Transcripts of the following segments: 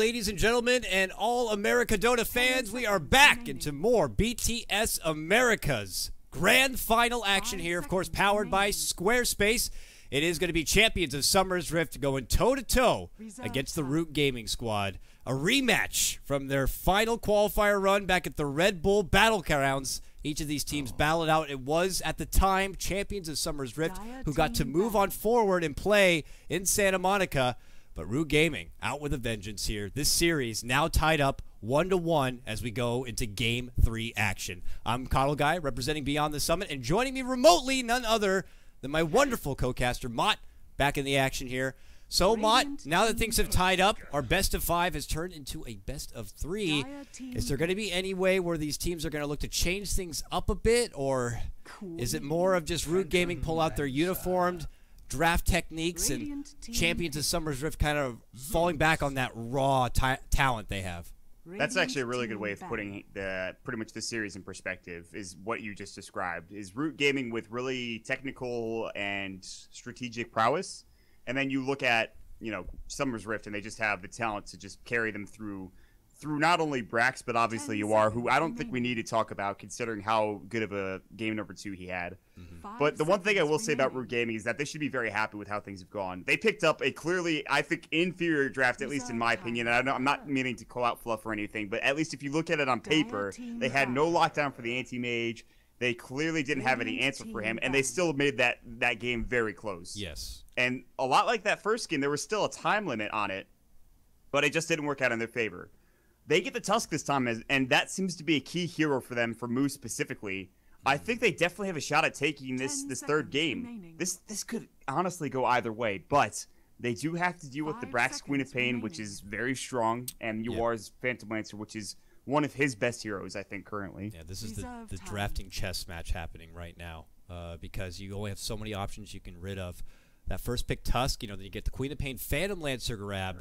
ladies and gentlemen, and all America Dota fans. We are back into more BTS America's grand final action here, of course, powered by Squarespace. It is going to be Champions of Summer's Rift going toe-to-toe against the Root Gaming squad. A rematch from their final qualifier run back at the Red Bull Battlegrounds. Each of these teams battled out. It was, at the time, Champions of Summer's Rift who got to move on forward and play in Santa Monica. But Root Gaming out with a vengeance here. This series now tied up 1-1 as we go into Game 3 action. I'm KotLGuy, representing Beyond the Summit, and joining me remotely, none other than my wonderful co-caster, Maut, back in the action here. So, Maut, now that things have tied up, our best of 5 has turned into a best of 3. Is there going to be any way where these teams are going to look to change things up a bit, or is it more of just Root Gaming pull out their uniformed draft techniques and Champions of Summer's Rift kind of falling back on that raw talent they have? That's actually a really good way of putting pretty much the series in perspective, is what you just described. Is Root Gaming with really technical and strategic prowess, and then you look at, you know, Summer's Rift, and they just have the talent to just carry them through not only Brax, but obviously UR, who I don't think we need to talk about considering how good of a game number 2 he had. But the one thing I will say about Root Gaming is that they should be very happy with how things have gone. They picked up a clearly, I think, inferior draft, at least in my opinion. And I'm not meaning to call out fluff or anything, but at least if you look at it on paper, they had no lockdown for the anti-mage. They clearly didn't have any answer for him, and they still made that game very close. Yes. And a lot like that first game, there was still a time limit on it, but it just didn't work out in their favor. They get the Tusk this time, and that seems to be a key hero for them, for Moose specifically. I think they definitely have a shot at taking this third game. This could honestly go either way, but they do have to deal with the Brax Queen of Pain, which is very strong, and UR's Phantom Lancer, which is one of his best heroes, I think, currently. Yeah, this is the drafting chess match happening right now, because you only have so many options you can rid of. That first pick Tusk, you know, then you get the Queen of Pain Phantom Lancer grab.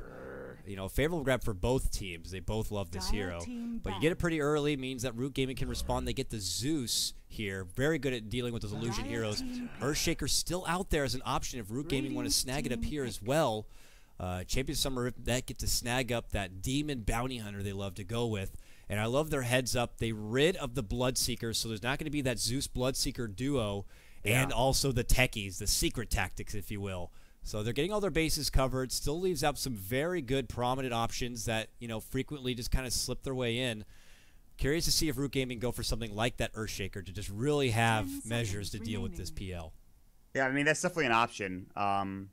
You know, favorable grab for both teams. They both love this hero. But you get it pretty early, means that Root Gaming can respond. They get the Zeus here. Very good at dealing with those illusion heroes. Earthshaker still out there as an option if Root Gaming want to snag it up here as well. Champions of Summer Rift, that get to snag up that Demon Bounty Hunter they love to go with. And I love their heads up. They rid of the Bloodseekers, so there's not going to be that Zeus Bloodseeker duo. And also the techies, the secret tactics, if you will. So they're getting all their bases covered. Still leaves out some very good prominent options that, you know, frequently just kind of slip their way in. Curious to see if Root Gaming go for something like that Earthshaker to just really have measures to deal with this PL. Yeah, I mean, that's definitely an option.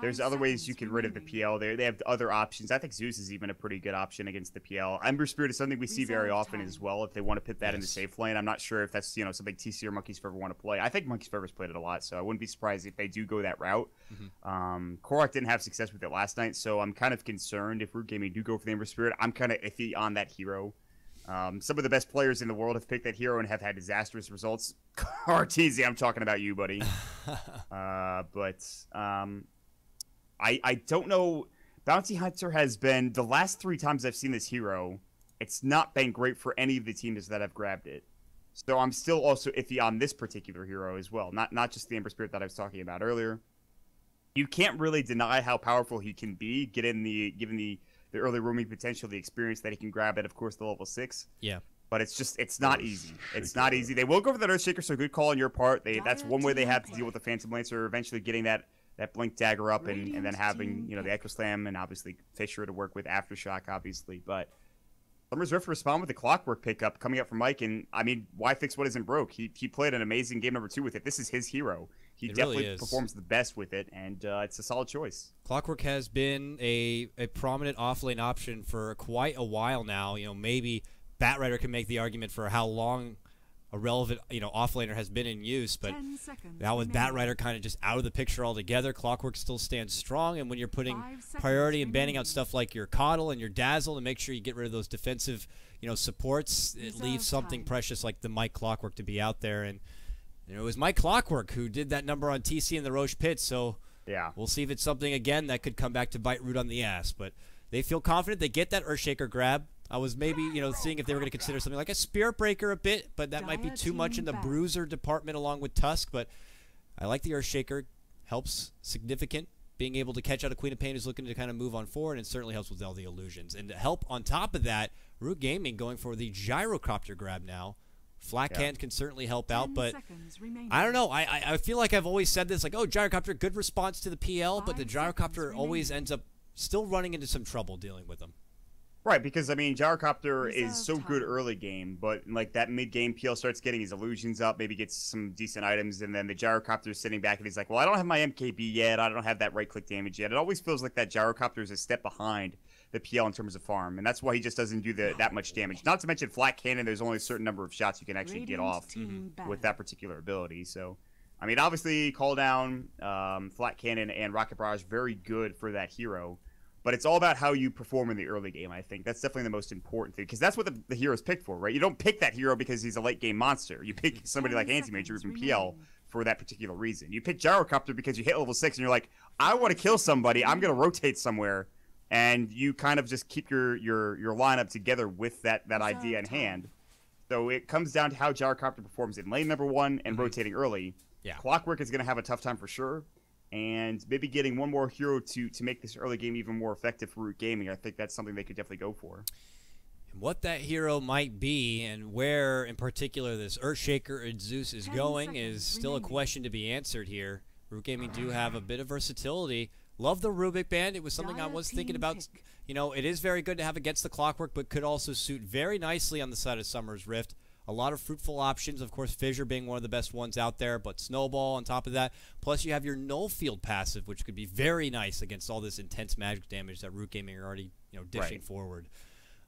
There's other ways you can rid of the PL. They have other options. I think Zeus is even a pretty good option against the PL. Ember Spirit is something we see very often as well if they want to put that in the safe lane. I'm not sure if that's, you know, something TC or Monkey's Forever want to play. I think Monkey's Forever's played it a lot, so I wouldn't be surprised if they do go that route. Korok didn't have success with it last night, so I'm kind of concerned if Root Gaming do go for the Ember Spirit. I'm kind of iffy on that hero. Some of the best players in the world have picked that hero and have had disastrous results. RTZ, I'm talking about you, buddy. I don't know. Bounty Hunter has been, the last 3 times I've seen this hero, it's not been great for any of the teams that have grabbed it. So I'm still also iffy on this particular hero as well. Not just the Ember Spirit that I was talking about earlier. You can't really deny how powerful he can be, given the early roaming potential, the experience that he can grab at, of course, the level 6. Yeah. But it's not easy. It's not easy. They will go for that Earthshaker, so good call on your part. That's one way they have to deal with the Phantom Lancer, eventually getting that Blink Dagger up and then having, you know, the Echo Slam and obviously Fisher to work with Aftershock, obviously. But Summer's Rift respond with the Clockwork pickup coming up from Mike. And, I mean, why fix what isn't broke? He played an amazing game number 2 with it. This is his hero. He definitely performs the best with it, and it's a solid choice. Clockwork has been a prominent off-lane option for quite a while now. You know, maybe Batrider can make the argument for how long a relevant, you know, offlaner has been in use, but now with Batrider kind of just out of the picture altogether, Clockwork still stands strong. And when you're putting priority and banning out stuff like your Coddle and your Dazzle to make sure you get rid of those defensive, you know, supports, it leaves something precious like the Mike Clockwork to be out there. And you know, it was Mike Clockwork who did that number on TC in the Roche pit, so yeah, we'll see if it's something again that could come back to bite Root on the ass. But they feel confident. They get that Earthshaker grab. I was maybe, you know, seeing if they were going to consider something like a Spirit Breaker a bit, but that might be too much in the Bruiser department along with Tusk. But I like the Earthshaker. Helps significant being able to catch out a Queen of Pain who's looking to kind of move on forward, and it certainly helps with all the illusions. And to help on top of that, Root Gaming going for the gyrocopter grab now. Flat Can can certainly help out, but I don't know. I feel like I've always said this, like, oh, gyrocopter, good response to the PL, but the gyrocopter always ends up still running into some trouble dealing with them. Right, because, I mean, gyrocopter is so good early game, but, like, that mid-game PL starts getting his illusions up, maybe gets some decent items, and then the gyrocopter is sitting back, and he's like, well, I don't have my MKB yet, I don't have that right-click damage yet. It always feels like that gyrocopter is a step behind the PL in terms of farm, and that's why he just doesn't do that much damage. Not to mention Flat Cannon, there's only a certain number of shots you can actually get off with that particular ability. So, I mean, obviously, Call Down, Flat Cannon, and Rocket Barrage, very good for that hero. But it's all about how you perform in the early game, I think. That's definitely the most important thing, because that's what the hero's picked for, right? You don't pick that hero because he's a late-game monster. You pick somebody like Anti-Mage or even PL for that particular reason. You pick Gyrocopter because you hit level 6 and you're like, I want to kill somebody, I'm going to rotate somewhere. And you kind of just keep your lineup together with that idea in hand. So it comes down to how Gyrocopter performs in lane number 1 and rotating early. Yeah. Clockwork is going to have a tough time for sure. And maybe getting one more hero to make this early game even more effective for Root Gaming, I think that's something they could definitely go for. And what that hero might be and where, in particular, this Earthshaker and Zeus is going is still a question to be answered here. Root Gaming do have a bit of versatility. Love the Rubik Band. It was something I was thinking about. You know, it is very good to have against the Clockwork, but could also suit very nicely on the side of Summer's Rift. A lot of fruitful options, of course, Fissure being one of the best ones out there, but Snowball on top of that. Plus, you have your Null Field passive, which could be very nice against all this intense magic damage that Root Gaming are already, dishing forward.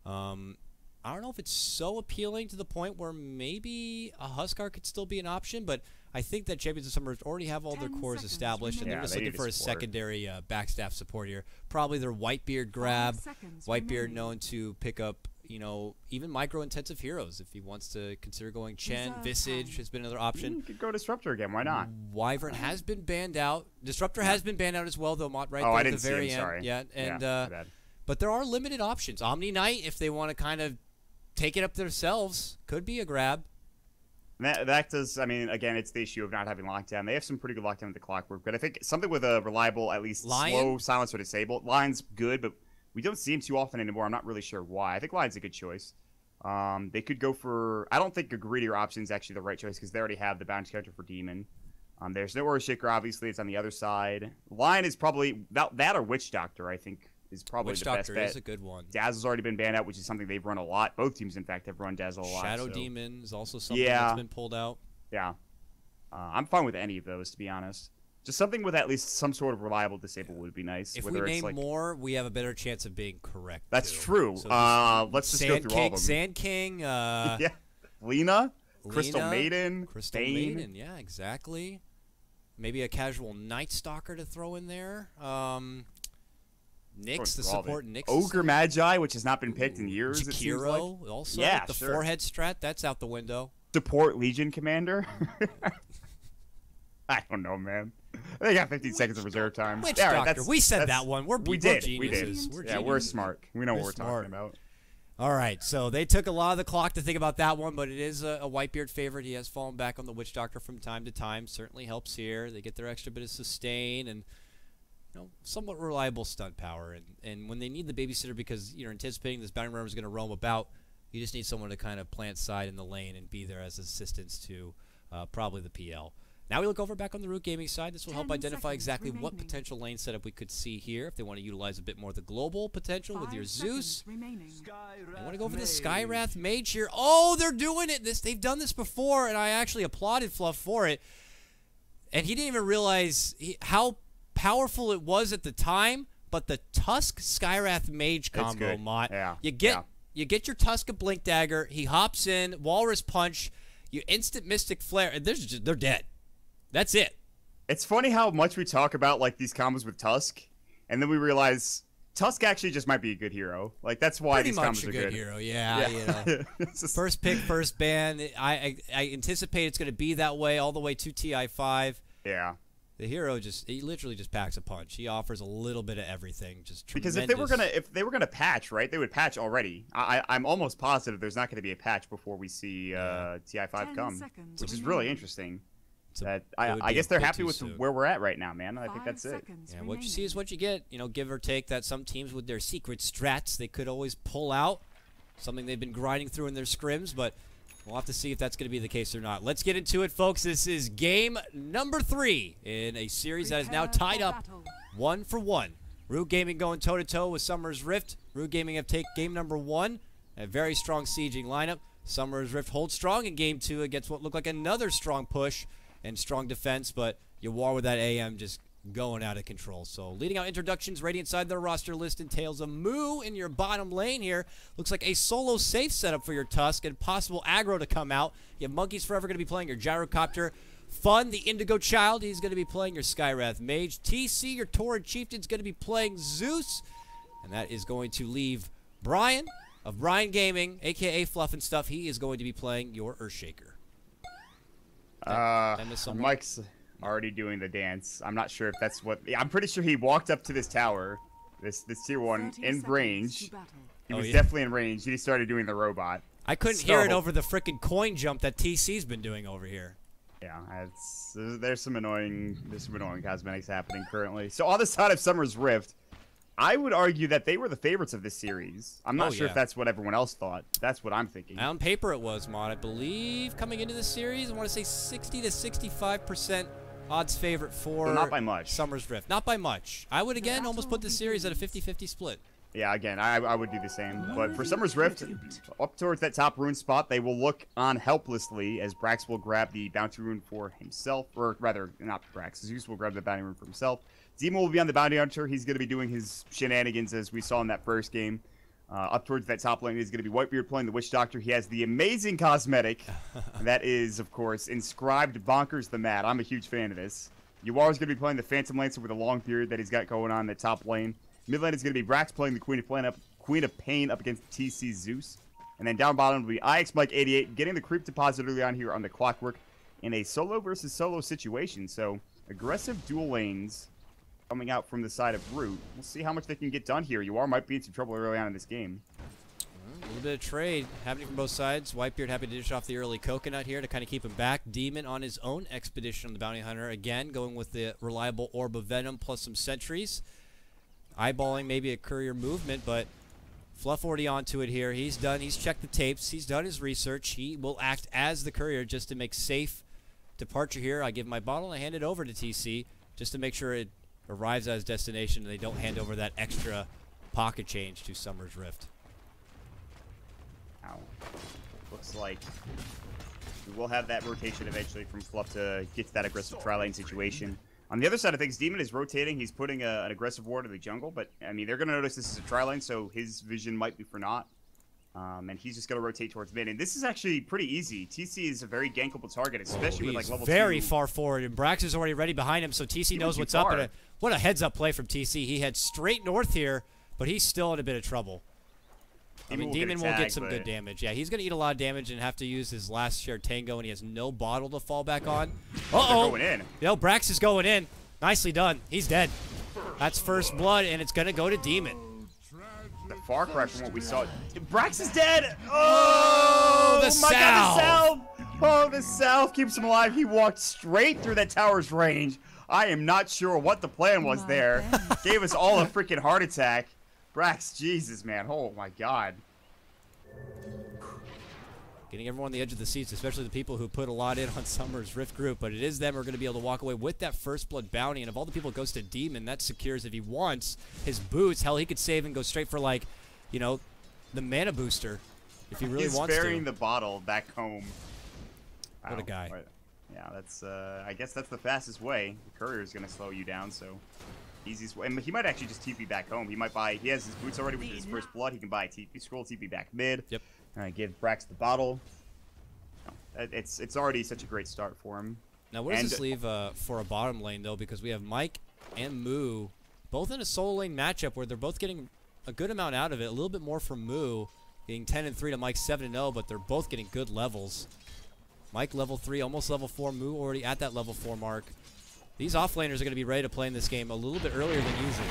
I don't know if it's so appealing to the point where maybe a Huskar could still be an option, but I think that Champions of Summer already have all their cores established, and they're just looking for a secondary backstaff support here. Probably their Whitebeard grab. Whitebeard known to pick up, even micro-intensive heroes. If he wants to consider going Chen, Visage has been another option. You could go Disruptor again. Why not? Wyvern has been banned out. Disruptor has been banned out as well, though. Right there I at didn't the very see him, end. sorry. Yeah, and but there are limited options. Omni Knight, if they want to kind of take it up themselves, could be a grab. That does, I mean, again, it's the issue of not having lockdown. They have some pretty good lockdown with the Clockwork, but I think something with a reliable, at least slow silence or disable. Lion's good, but we don't see him too often anymore. I'm not really sure why. I think Lion's a good choice. They could go for, I don't think a greedier option is actually the right choice because they already have the bounty counter for Demon. There's no Earthshaker, obviously. It's on the other side. Lion is probably, that or Witch Doctor, I think, is probably the best bet. Witch Doctor is a good one. Dazzle's already been banned out, which is something they've run a lot. Both teams, in fact, have run Dazzle a lot. Shadow Demon is also something that's been pulled out. Yeah. I'm fine with any of those, to be honest. Just something with at least some sort of reliable disable would be nice. If we name more, we have a better chance of being correct. That's true. So let's just go through all of them. Sand King. Yeah. Lena. Crystal Maiden. Crystal Maiden. Yeah, exactly. Maybe a casual Night Stalker to throw in there. Nyx, the support Nyx. Ogre Magi, which has not been picked in years. Jakiro, also. Yeah, the forehead strat, that's out the window. Support Legion Commander. I don't know, man. They got 15 seconds of reserve time. Witch Doctor. We said that one. We're geniuses. We're smart. We know what we're talking about. All right, so they took a lot of the clock to think about that one, but it is a Whitebeard favorite. He has fallen back on the Witch Doctor from time to time. Certainly helps here. They get their extra bit of sustain and somewhat reliable stunt power. And when they need the babysitter because you're anticipating this bounty runner is going to roam about, you just need someone to kind of plant side in the lane and be there as assistance to probably the PL. Now we look over back on the Root Gaming side. This will help identify exactly what potential lane setup we could see here if they want to utilize a bit more of the global potential with your Zeus. I want to go for the Skywrath Mage here. Oh, they're doing it. They've done this before, and I actually applauded Fluff for it. And he didn't even realize how powerful it was at the time, but the Tusk Skywrath Mage combo, Maut. Yeah. You get your Tusk of Blink Dagger. He hops in, Walrus Punch, you instant Mystic Flare, and they're dead. That's it. It's funny how much we talk about like these combos with Tusk, and then we realize Tusk actually just might be a good hero. Like that's why these combos are good. Pretty much a good hero, yeah. First pick, first ban. I anticipate it's going to be that way all the way to TI5. Yeah. The hero he literally just packs a punch. He offers a little bit of everything, just tremendous. Because if they were gonna patch, right, they would patch already. I'm almost positive there's not going to be a patch before we see TI5 come, which is really interesting. I guess they're happy with where we're at right now, man. I think that's it. Yeah, what you see is what you get. You know, give or take that some teams with their secret strats, they could always pull out something they've been grinding through in their scrims, but we'll have to see if that's going to be the case or not. Let's get into it, folks. This is game number 3 in a series that is now tied up 1-1. Root Gaming going toe-to-toe with Summer's Rift. Root Gaming have taken game number 1, a very strong sieging lineup. Summer's Rift holds strong in game 2 against what looked like another strong push and strong defense, but you war with that AM just going out of control. So leading out introductions right inside their roster list entails a Moo in your bottom lane here. Looks like a solo safe setup for your Tusk and possible aggro to come out. You have Monkey's Forever going to be playing your Gyrocopter. Fun, the Indigo Child, he's going to be playing your Skywrath Mage. TC, your Torrid Chieftain's going to be playing Zeus. And that is going to leave Brian of Brian Gaming, a.k.a. Fluff and Stuff. He is going to be playing your Earthshaker. Mike's already doing the dance. I'm not sure if that's what... I'm pretty sure he walked up to this tower, this tier 1, in range. He was definitely in range. He started doing the robot. I couldn't hear it over the frickin' coin jump that TC's been doing over here. Yeah, there's some annoying cosmetics happening currently. So on the side of Summer's Rift, I would argue that they were the favorites of this series. I'm not sure if that's what everyone else thought. That's what I'm thinking. On paper it was, Maut. I believe coming into this series, I want to say 60 to 65% odds favorite for not by much. Summer's Rift. Not by much. I would, again, almost put this series at a 50-50 split. Yeah, again, I would do the same. But for Summer's Rift, up towards that top rune spot, they will look on helplessly as Brax will grab the bounty rune for himself. Or rather, not Brax. Zeus will grab the bounty rune for himself. Demon will be on the bounty hunter. He's going to be doing his shenanigans as we saw in that first game. Up towards that top lane is going to be Whitebeard playing the Witch Doctor. He has the amazing cosmetic. That is, of course, inscribed Bonkers the Mad. I'm a huge fan of this. Yuar is going to be playing the Phantom Lancer with a long beard that he's got going on in the top lane. Mid lane is going to be Brax playing the Queen of Pain up against TC Zeus. And then down bottom will be IX Mike 88 getting the creep deposit early on here on the Clockwork in a solo versus solo situation. So aggressive dual lanes coming out from the side of Root. We'll see how much they can get done here. Yuar might be in some trouble early on in this game. A little bit of trade happening from both sides. Whitebeard happy to dish off the early coconut here to kind of keep him back. Demon on his own expedition on the bounty hunter. Again, going with the reliable Orb of Venom plus some sentries. Eyeballing maybe a courier movement, but Fluff already onto it here. He's done. He's checked the tapes. He's done his research. He will act as the courier just to make safe departure here. I give my bottle and I hand it over to TC just to make sure it arrives at his destination and they don't hand over that extra pocket change to Summer's Rift. Now, looks like we will have that rotation eventually from Fluff to get to that aggressive tri-lane situation. On the other side of things, Demon is rotating. He's putting an aggressive ward in the jungle, but, I mean, they're going to notice this is a tri-lane, so his vision might be for naught. And he's just going to rotate towards mid. And this is actually pretty easy. TC is a very gankable target, especially with, like, level 2. Very far forward, and Brax is already ready behind him, so TC knows what's up. And what a heads-up play from TC. He heads straight north here, but he's still in a bit of trouble. I mean, Demon will get some good damage. Yeah, he's going to eat a lot of damage and have to use his last shared tango, and he has no bottle to fall back on. Uh-oh. Going in. Yo, Brax is going in. Nicely done. He's dead. That's first blood, and it's going to go to Demon. The far cry from what we saw. Brax is dead. Oh, the my God, the salve. Oh, the salve keeps him alive. He walked straight through that tower's range. I am not sure what the plan was there. Gave us all a freaking heart attack. Brax, Jesus, man. Oh, my God. Getting everyone on the edge of the seats, especially the people who put a lot in on Summer's Rift group. But it is them who are going to be able to walk away with that first blood bounty. And of all the people it goes to Demon, that secures if he wants his boots. Hell, he could save and go straight for, like, you know, the mana booster if he really wants to. He's sparing the bottle back home. Wow. What a guy. Yeah, that's, I guess that's the fastest way. The courier is going to slow you down, so... Easiest way. And he might actually just TP back home. He might buy. He has his boots already with his first blood. He can buy a TP scroll, TP back mid. Yep. Give Brax the bottle. It's already such a great start for him. Now, what does this leave for a bottom lane though? Because we have Mike and Moo both in a solo lane matchup where they're both getting a good amount out of it. A little bit more from Moo, getting 10 and 3 to Mike 7 and 0, but they're both getting good levels. Mike level 3, almost level 4. Moo already at that level 4 mark. These offlaners are going to be ready to play in this game a little bit earlier than usual.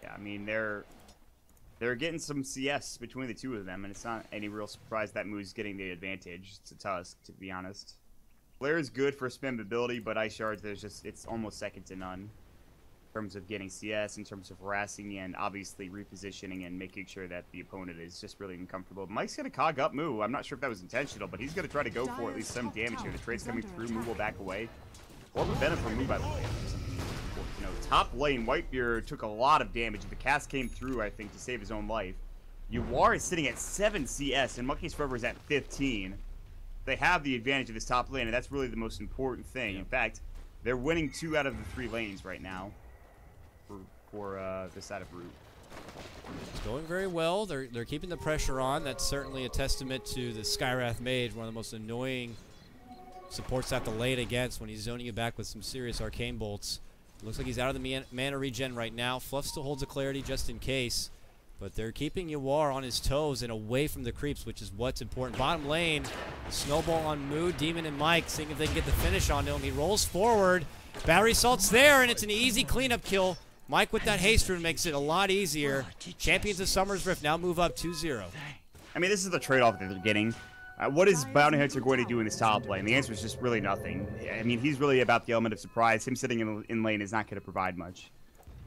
Yeah, I mean, they're getting some CS between the two of them, and it's not any real surprise that Moo's getting the advantage to Tusk, to be honest. Flare is good for spammability, but Ice Shards, it's almost second to none in terms of getting CS, in terms of harassing, and obviously repositioning and making sure that the opponent is just really uncomfortable. Mike's going to cog up Moo. I'm not sure if that was intentional, but he's going to try to go for at least some damage here. The trade's coming through. Moo will back away. Or prevent him from Moo, by the way. You know, top lane, Whitebeard took a lot of damage. The cast came through, I think, to save his own life. Yuar is sitting at 7 CS, and Monkey's Forever is at 15. They have the advantage of this top lane, and that's really the most important thing. In fact, they're winning 2 out of the 3 lanes right now for this side of Root. It's going very well. They're keeping the pressure on. That's certainly a testament to the Skywrath Mage, one of the most annoying supports at the lane against when he's zoning you back with some serious arcane bolts. Looks like he's out of the mana regen right now. Fluff still holds a clarity just in case. But they're keeping Yuar on his toes and away from the creeps, which is what's important. Bottom lane, snowball on Mood, Demon, and Mike, seeing if they can get the finish on him. He rolls forward. Battery Salt's there, and it's an easy cleanup kill. Mike with that haste rune makes it a lot easier. Champions of Summer's Rift now move up 2-0. I mean, this is the trade-off that they're getting. What is Bounty Hunter going to do in this top lane? The answer is just really nothing. I mean, he's really about the element of surprise. Him sitting in lane is not going to provide much.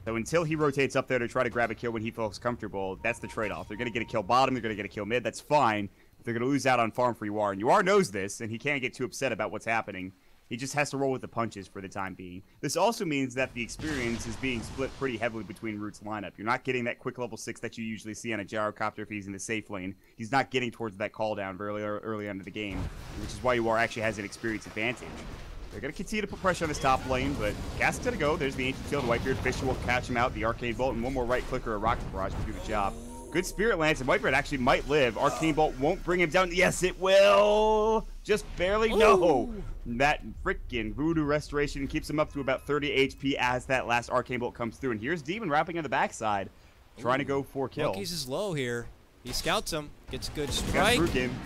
So until he rotates up there to try to grab a kill when he feels comfortable, that's the trade-off. They're going to get a kill bottom, they're going to get a kill mid, that's fine. But they're going to lose out on farm for Yuar. And Yuar knows this, and he can't get too upset about what's happening. He just has to roll with the punches for the time being. This also means that the experience is being split pretty heavily between Root's lineup. You're not getting that quick level 6 that you usually see on a gyrocopter if he's in the safe lane. He's not getting towards that call down very early into the game, which is why Yuar actually has an experience advantage. They're going to continue to put pressure on this top lane, but Gas is going to go. There's the Ancient Shield. Whitebeard Fisher will catch him out. The Arcane Bolt and one more right click or a Rocket Barrage will do the job. Good Spirit Lance, and Whitebeard actually might live. Arcane Bolt won't bring him down. Yes, it will. Just barely. Ooh. No. That freaking Voodoo Restoration keeps him up to about 30 HP as that last Arcane Bolt comes through. And here's Demon wrapping on the backside, trying to go for kill. Monkeys is low here. He scouts him, gets a good strike,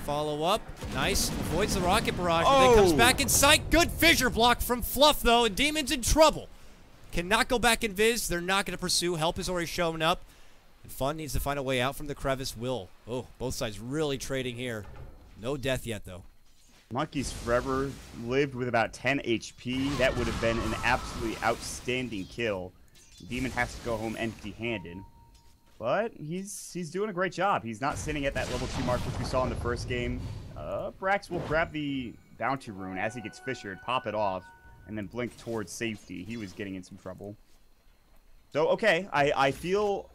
follow up, nice, avoids the rocket barrage, and then comes back in sight. Good fissure block from Fluff, though, and Demon's in trouble. Cannot go back in Viz, they're not going to pursue, help is already showing up. And Fun needs to find a way out from the crevice, will. Oh, both sides really trading here. No death yet, though. Monkeys Forever lived with about 10 HP. That would have been an absolutely outstanding kill. Demon has to go home empty-handed. But he's doing a great job. He's not sitting at that level 2 mark, which we saw in the first game. Brax will grab the bounty rune as he gets fissured, pop it off, and then blink towards safety. He was getting in some trouble. So, okay, I feel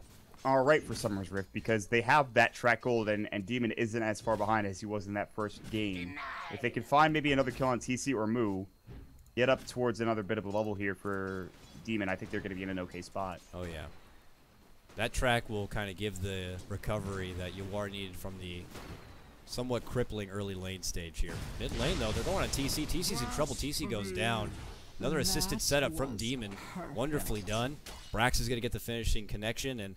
all right for Summer's Rift because they have that track gold, and Demon isn't as far behind as he was in that first game. If they can find maybe another kill on TC or Moo, get up towards another bit of a level here for Demon, I think they're going to be in an okay spot. Oh, yeah. That track will kind of give the recovery that Yuar needed from the somewhat crippling early lane stage here. Mid lane, though, they're going on TC. TC's in trouble. TC goes down. Another assisted setup from Demon. Wonderfully done. Brax is going to get the finishing connection, and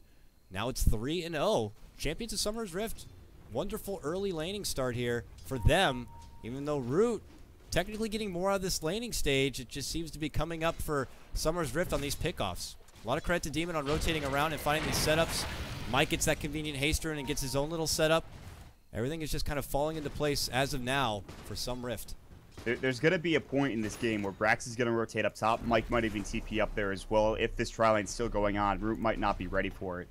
now it's 3-0. Champions of Summer's Rift. Wonderful early laning start here for them, even though Root technically getting more out of this laning stage. It just seems to be coming up for Summer's Rift on these pickoffs. A lot of credit to Demon on rotating around and finding these setups. Mike gets that convenient haste rune and gets his own little setup. Everything is just kind of falling into place as of now for some Rift. There's going to be a point in this game where Brax is going to rotate up top. Mike might even TP up there as well. If this tri lane's still going on, Root might not be ready for it.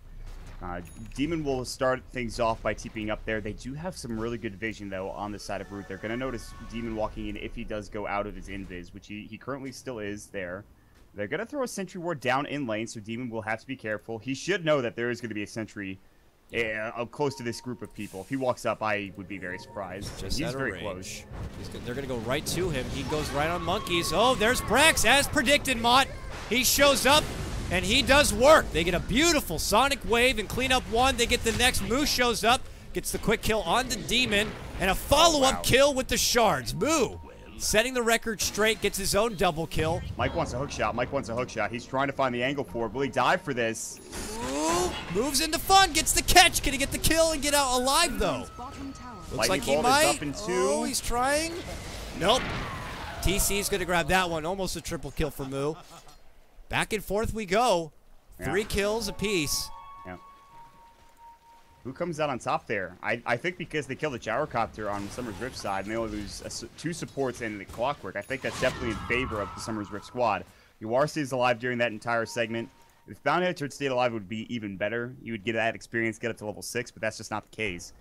Demon will start things off by TPing up there. They do have some really good vision, though, on the side of Root. They're going to notice Demon walking in if he does go out of his invis, which he currently still is there. They're going to throw a sentry ward down in lane, so Demon will have to be careful. He should know that there is going to be a sentry close to this group of people. If he walks up, I would be very surprised. Just He's very close. They're going to go right to him. He goes right on Monkeys. Oh, there's Brax, as predicted, Maut. He shows up, and he does work. They get a beautiful Sonic Wave and clean up one. They get the next. Moo shows up, gets the quick kill on the Demon, and a follow-up kill with the shards. Moo setting the record straight, gets his own double kill. Mike wants a hook shot. Mike wants a hook shot. He's trying to find the angle for it. Will he dive for this? Ooh, moves into Fun, gets the catch. Can he get the kill and get out alive, though? Looks like he might. Oh, he's trying. Nope. TC's going to grab that one. Almost a triple kill for Moo. Back and forth we go. 3 kills apiece. Yeah. Who comes out on top there? I think because they killed the gyrocopter on Summer's Rift side, and they only lose 2 supports and the clockwork. I think that's definitely in favor of the Summer's Rift squad. Yuar stays alive during that entire segment. If Bounty Hunter stayed alive, it would be even better. You would get that experience, get up to level 6, but that's just not the case.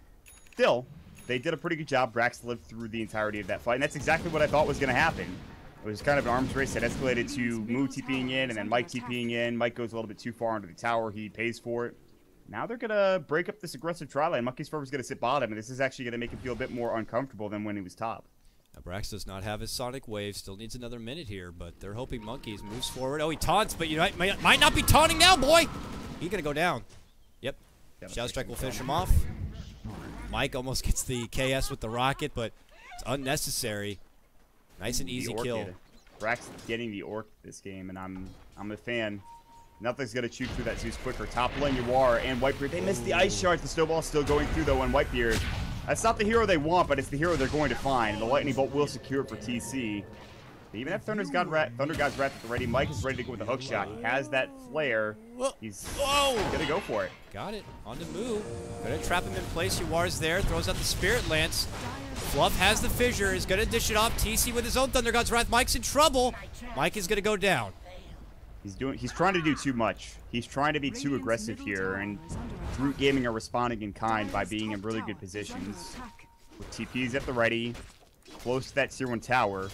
Still, they did a pretty good job. Brax lived through the entirety of that fight, and that's exactly what I thought was going to happen. It was kind of an arms race that escalated to Moo TPing in and then Mike TPing in. Mike goes a little bit too far into the tower. He pays for it. Now they're going to break up this aggressive tri-lane. Monkey's Forever's going to sit bottom, and this is actually going to make him feel a bit more uncomfortable than when he was top. Now, Brax does not have his Sonic Wave. Still needs another minute here, but they're hoping Monkeys moves forward. Oh, he taunts, but you know, might not be taunting now, boy. He's going to go down. Yep. Shadow Strike will finish him off. Mike almost gets the KS with the rocket, but it's unnecessary. Nice and easy kill. Brax getting the orc this game, and I'm a fan. Nothing's going to shoot through that Zeus quicker. Top lane, Yuar and Whitebeard. They missed the ice shards. The snowball's still going through, though, on Whitebeard. That's not the hero they want, but it's the hero they're going to find. The Lightning Bolt will secure it for TC. They even have Thunder God's Wrath at the ready. Mike is ready to go with the hook shot. He has that flare. He's going to go for it. Got it. On the move. Going to trap him in place. Yuar's there. Throws out the Spirit Lance. Fluff has the fissure. Is going to dish it off. TC with his own Thunder God's Wrath. Mike's in trouble. Mike is going to go down. He's trying to do too much. He's trying to be too aggressive here, and Root Gaming are responding in kind by being in really good positions. With TPs at the ready, close to that tier 1 tower,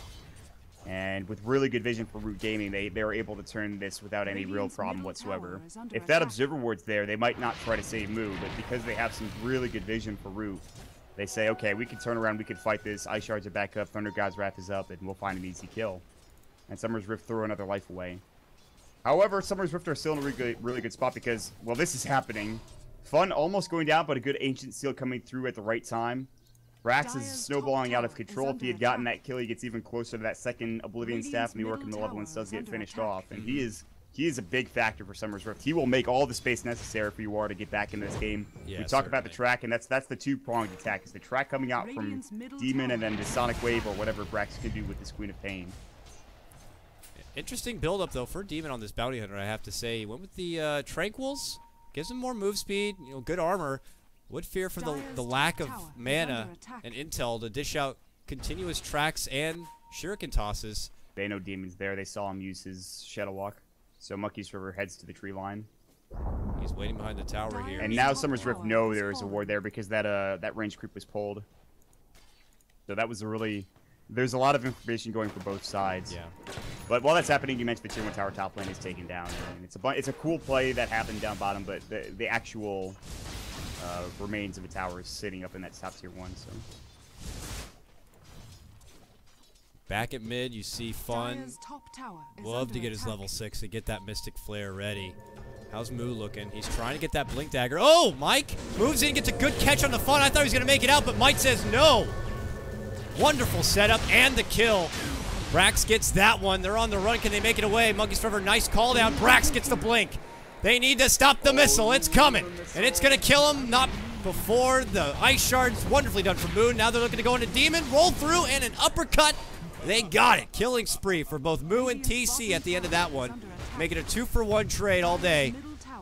and with really good vision for Root Gaming, they are able to turn this without any real problem whatsoever. If that Observer Ward's there, they might not try to save Moo, but because they have some really good vision for Root, they say, okay, we can turn around, we can fight this, Ice Shards are back up, Thunder God's Wrath is up, and we'll find an easy kill. And Summer's Rift throw another life away. However, Summer's Rift are still in a really good spot because, well, this is happening. Fun almost going down, but a good Ancient Seal coming through at the right time. Brax is snowballing out of control. If he had gotten that kill, he gets even closer to that second Oblivion Staff, and the Orc in the level 1 does get finished off. And he is a big factor for Summer's Rift. He will make all the space necessary for Yuar to get back into this game. Yeah, we talk about the track, and that's the two-pronged attack. It's the track coming out from Demon and then the Sonic Wave or whatever Brax can do with this Queen of Pain. Interesting build-up, though, for Demon on this Bounty Hunter, I have to say. He went with the Tranquils. Gives him more move speed, you know, good armor. Would fear for the lack of mana and intel to dish out continuous tracks and shuriken tosses. They know Demon's there. They saw him use his Shadow Walk. So Monkey's River heads to the tree line. He's waiting behind the tower here. And now Summer's Rift know there is a ward there because that range creep was pulled. So that was a really... There's a lot of information going for both sides. Yeah. But while that's happening, you mentioned the tier 1 tower top lane is taken down. And it's a cool play that happened down bottom, but the actual remains of a tower is sitting up in that top tier 1. So back at mid, you see Fun. Love to get his level 6 and get that Mystic Flare ready. How's Moo looking? He's trying to get that Blink Dagger. Oh, Mike moves in, gets a good catch on the Fun. I thought he was going to make it out, but Mike says no. Wonderful setup and the kill. Brax gets that one. They're on the run. Can they make it away? Monkey's Forever, nice call down. Brax gets the blink. They need to stop the missile. It's coming. And it's going to kill him. Not before the Ice Shards. Wonderfully done for Moon. Now they're looking to go into Demon. Roll through and an uppercut. They got it. Killing spree for both Moo and TC at the end of that one. Make it a 2-for-1 trade all day.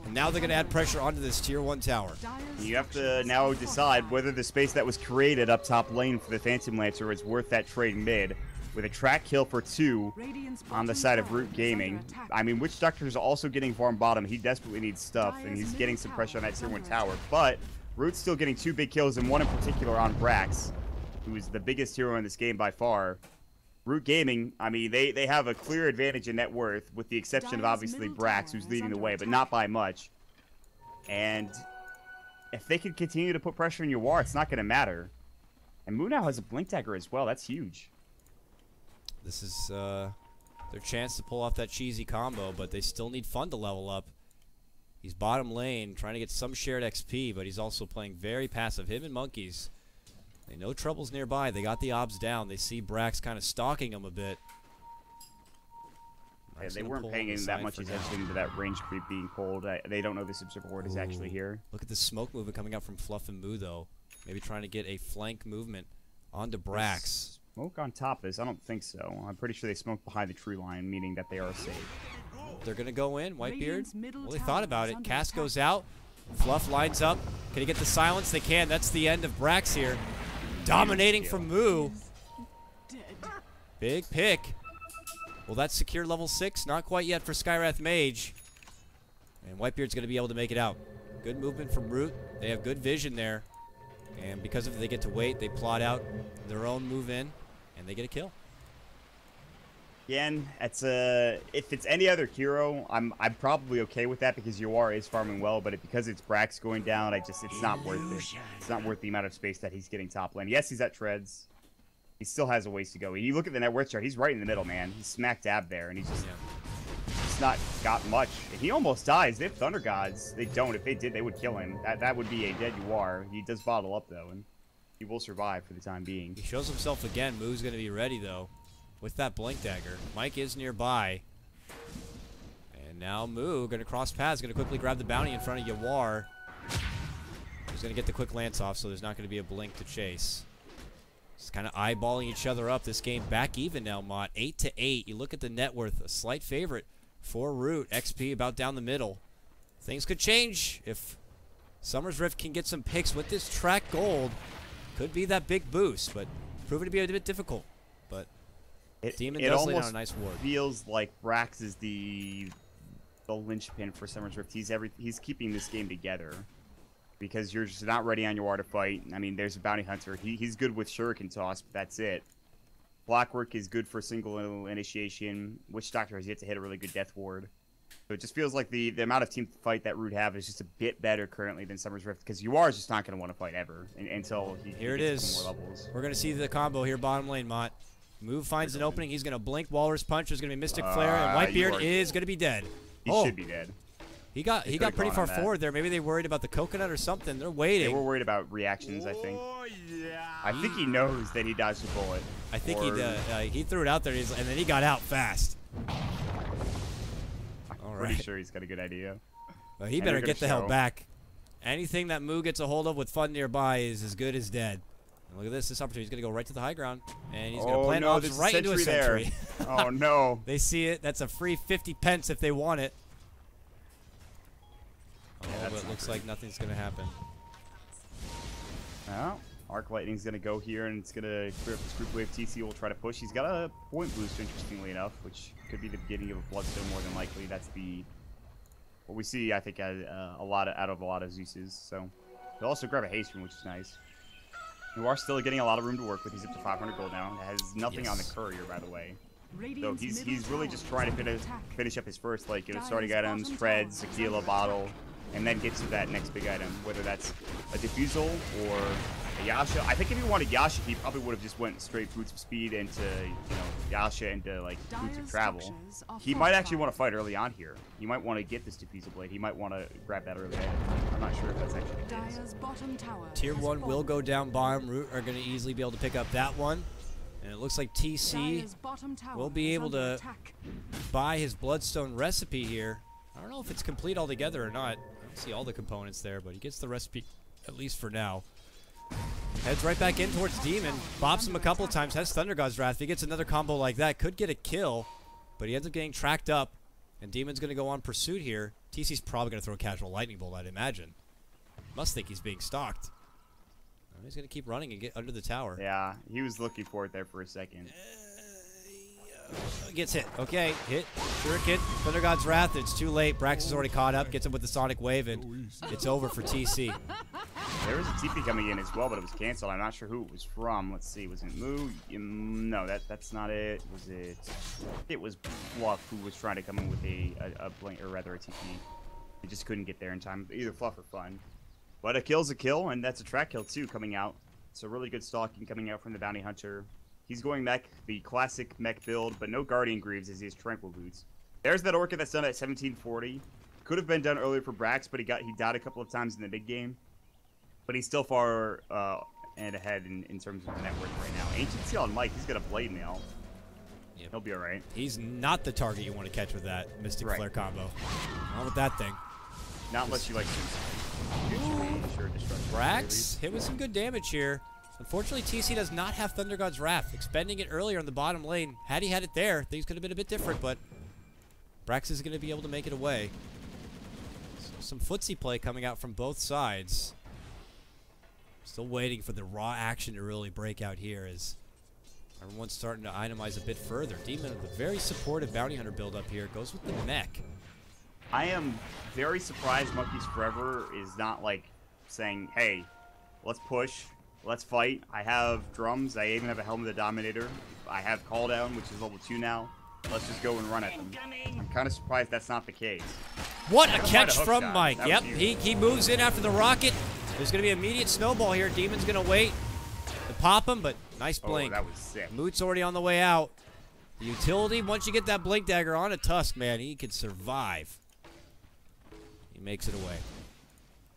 And now they're going to add pressure onto this tier 1 tower. You have to now decide whether the space that was created up top lane for the Phantom Lancer is worth that trade mid. With a track kill for 2 on the side of Root Gaming. I mean, Witch Doctor is also getting farm bottom. He desperately needs stuff, and he's getting some pressure on that tier 1 tower. But Root's still getting 2 big kills, and one in particular on Brax, who is the biggest hero in this game by far. Root Gaming, I mean, they have a clear advantage in net worth, with the exception of obviously Brax, who's leading the way, but not by much. And if they can continue to put pressure on Yuar, it's not going to matter. And Moo now has a Blink Dagger as well. That's huge. This is their chance to pull off that cheesy combo, but they still need Fun to level up. He's bottom lane, trying to get some shared XP, but he's also playing very passive. Him and Monkeys, they know trouble's nearby. They got the obs down. They see Brax kind of stalking him a bit. Yeah, they weren't paying that much attention to that range creep being pulled. They don't know this Observer Ward is actually here. Look at the smoke movement coming out from Fluff and Moo, though. Maybe trying to get a flank movement onto Brax. Smoke on top of this? I don't think so. I'm pretty sure they smoked behind the tree line, meaning that they are safe. They're going to go in. Whitebeard. Well, they thought about it. Cast goes out. Fluff lines up. Can he get the silence? They can. That's the end of Brax here. Dominating from Moo. Big pick. Will that secure level 6? Not quite yet for Skywrath Mage. And Whitebeard's going to be able to make it out. Good movement from Root. They have good vision there. And because of it, they get to wait. They plot out their own move in, and they get a kill. Again, it's if it's any other hero, I'm probably okay with that because Yawar is farming well, but because it's Brax going down, it's not worth it. It's not worth the amount of space that he's getting top lane. Yes, he's at treads. He still has a ways to go. You look at the net worth chart, he's right in the middle, man. He's smack dab there, and he's just not got much. And he almost dies. They have Thunder Gods. They don't. If they did, they would kill him. That would be a dead Yawar. He does bottle up, though, and he will survive for the time being. He shows himself again. Moo's going to be ready, though, with that Blink Dagger. Mike is nearby. And now Moo going to cross paths. Going to quickly grab the bounty in front of Yawar. He's going to get the quick lance off, so there's not going to be a Blink to chase. Just kind of eyeballing each other up. This game back even now, Maut. 8-8. You look at the net worth. A slight favorite for Root. XP about down the middle. Things could change if Summer's Rift can get some picks with this track gold. Could be that big boost, but proving to be a bit difficult. But Demon does lay down a nice ward. It feels like Brax is the linchpin for Summer's Rift. He's keeping this game together. Because you're just not ready on your war to fight. I mean, there's a bounty hunter. He's good with shuriken toss, but that's it. Blockwork is good for single initiation. Witch Doctor has yet to hit a really good death ward. So it just feels like the amount of team fight that Root have is just a bit better currently than Summer's Rift. Because you are just not going to want to fight ever until he gets more levels. We're going to see the combo here bottom lane, Maut. Move finds an opening. He's going to blink. Walrus Punch. There's going to be Mystic Flare. And Whitebeard is going to be dead. He should be dead. He got pretty far forward there. Maybe they worried about the coconut or something. They're waiting. They were worried about reactions, I think. I think he knows that he dodged a bullet. I think he threw it out there, and then he got out fast. I'm pretty sure he's got a good idea. Well, he better get the hell back. Anything that Moo gets a hold of with fun nearby is as good as dead. And look at this. This opportunity is going to go right to the high ground. And he's going to plant off right into a sentry. Oh, no. They see it. That's a free 50 pence if they want it. Yeah, but it looks like nothing's going to happen. Well, Arc Lightning's going to go here, and it's going to clear up this group wave. TC will try to push. He's got a point boost, interestingly enough, which could be the beginning of a Bloodstone more than likely. That's what we see, I think, out of a lot of Zeuses. So he'll also grab a haste rune, which is nice. You are still getting a lot of room to work with. He's up to 500 gold now. Has nothing on the courier, by the way. So he's really just trying to finish up his first, like, starting items, treads, Aquila, bottle, and then get to that next big item, whether that's a Diffusal or a Yasha. I think if he wanted Yasha, he probably would have just went straight Boots of Speed into, Yasha into, like, Boots of Travel. He might actually want to fight early on here. He might want to get this Diffusal Blade. He might want to grab that early item. I'm not sure if that's actually the case. Tier 1 will go down bottom. Root are going to easily be able to pick up that one. And it looks like TC will be able to buy his Bloodstone recipe here. I don't know if it's complete altogether or not. I don't see all the components there, but he gets the recipe, at least for now. Heads right back in towards Demon. Bops him a couple times. Has Thunder God's Wrath. If he gets another combo like that, could get a kill. But he ends up getting tracked up. And Demon's going to go on pursuit here. TC's probably going to throw a casual Lightning Bolt, I'd imagine. Must think he's being stalked. He's going to keep running and get under the tower. Yeah, he was looking for it there for a second. Gets hit. Okay, hit. Shuriken. Thunder God's Wrath. It's too late. Brax is already caught up. Gets him with the Sonic Wave, and it's over for TC. There was a TP coming in as well, but it was canceled. I'm not sure who it was from. Let's see. Was it Moo? No, that's not it. Was it? It was Fluff who was trying to come in with a blink, or rather a TP. He just couldn't get there in time. Either Fluff or Fun. But a kill's a kill, and that's a track kill too coming out. So really good stalking coming out from the Bounty Hunter. He's going mech, the classic mech build, but no Guardian Greaves as he has Tranquil Boots. There's that Orca that's done at 1740. Could have been done earlier for Brax, but he died a couple of times in the big game. But he's still far and ahead in terms of the net worth right now. Ancient Seal on Mike, he's got a Blade Mail. Yep. He'll be alright. He's not the target you want to catch with that Mystic Flare combo. Not with that thing. Not unless you like Suicide. Brax hit with some good damage here. Unfortunately, TC does not have Thunder God's Wrath. Expending it earlier in the bottom lane. Had he had it there, things could have been a bit different, but Brax is going to be able to make it away. So some footsie play coming out from both sides. Still waiting for the raw action to really break out here as everyone's starting to itemize a bit further. Demon with a very supportive bounty hunter build up here. Goes with the mech. I am very surprised Monkeys Forever is not like saying, hey, let's push, let's fight. I have drums. I even have a Helmet of the Dominator. I have Call Down, which is level 2 now. Let's just go and run at them. I'm kind of surprised that's not the case. What a catch from shot. Mike. Yep, he moves in after the rocket. There's going to be an immediate snowball here. Demon's going to wait to pop him, but nice blink. Oh, that was sick. Maut's already on the way out. The utility, once you get that blink dagger on a Tusk, man, he could survive. He makes it away.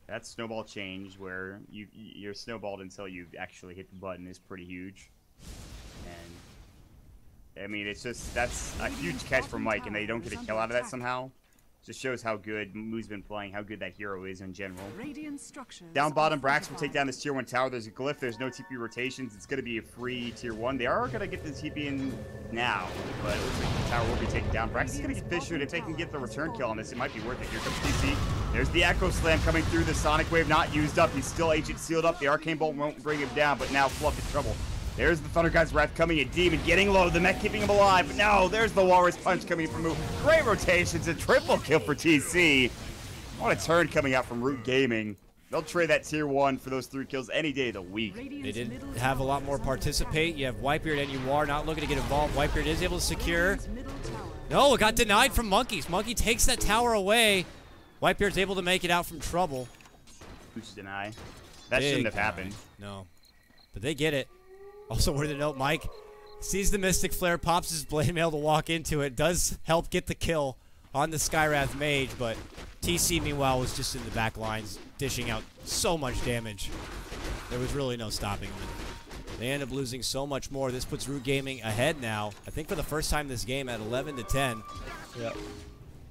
That snowball change where you're snowballed until you actually hit the button is pretty huge. And, I mean, it's just, that's a huge catch for Mike, and they don't get a kill out of that somehow. Just shows how good Moo's been playing, how good that hero is in general. Down bottom, Brax will take down this tier 1 tower. There's a glyph. There's no TP rotations. It's going to be a free tier 1. They are going to get the TP in now, but it looks like the tower will be taken down. Brax is going to get fish shoot. If they can get the return kill on this, it might be worth it. Here comes TC. There's the Echo Slam coming through. The Sonic Wave not used up. He's still agent sealed up. The Arcane Bolt won't bring him down, but now Fluff in trouble. There's the Thunder God's Wrath coming in. Demon getting low. The mech keeping him alive. But no, there's the Walrus Punch coming from Moot. Great rotations. A triple kill for TC. What a turn coming out from Root Gaming. They'll trade that tier 1 for those 3 kills any day of the week. They didn't have a lot more participate. You have Whitebeard and you are not looking to get involved. Whitebeard is able to secure. No, it got denied from Monkeys. Monkey takes that tower away. Whitebeard's able to make it out from trouble. Who's deny? That shouldn't have happened. No. But they get it. Also, worth a note, Mike sees the Mystic Flare, pops his Blade Mail to walk into it. Does help get the kill on the Skywrath Mage, but TC, meanwhile, was just in the back lines, dishing out so much damage. There was really no stopping them. They end up losing so much more. This puts Root Gaming ahead now, I think for the first time this game, at 11-10. Yep.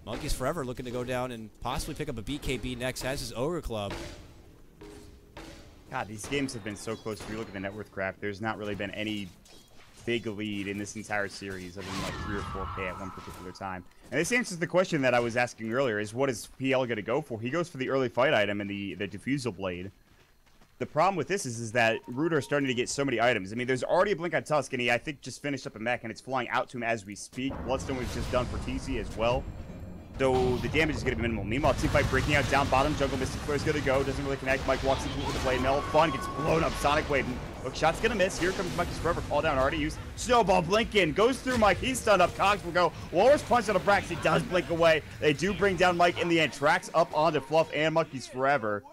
Monkeys Forever looking to go down and possibly pick up a BKB next, has his Ogre Club. God, these games have been so close. If you look at the net worth graph, there's not really been any big lead in this entire series other than like 3 or 4K at one particular time. And this answers the question that I was asking earlier, is what is PL going to go for? He goes for the early fight item and the Diffusal Blade. The problem with this is that Root are starting to get so many items. I mean, there's already a Blink on Tusk, and he, I think, just finished up a mech, and it's flying out to him as we speak. Bloodstone was just done for TC as well. So the damage is going to be minimal. Meanwhile, teamfight breaking out down bottom. Jungle Mystic Flare is going to go. Doesn't really connect. Mike walks into it with the Blade Mail. Fun gets blown up. Sonic Wave. Hook shot's going to miss. Here comes Mike's Forever. Call down already used. Snowball blink in. Goes through Mike. He's stunned up. Cogs will go. Walrus punch on a Brax. He does blink away. They do bring down Mike in the end. Tracks up onto Fluff and Monkeys Forever.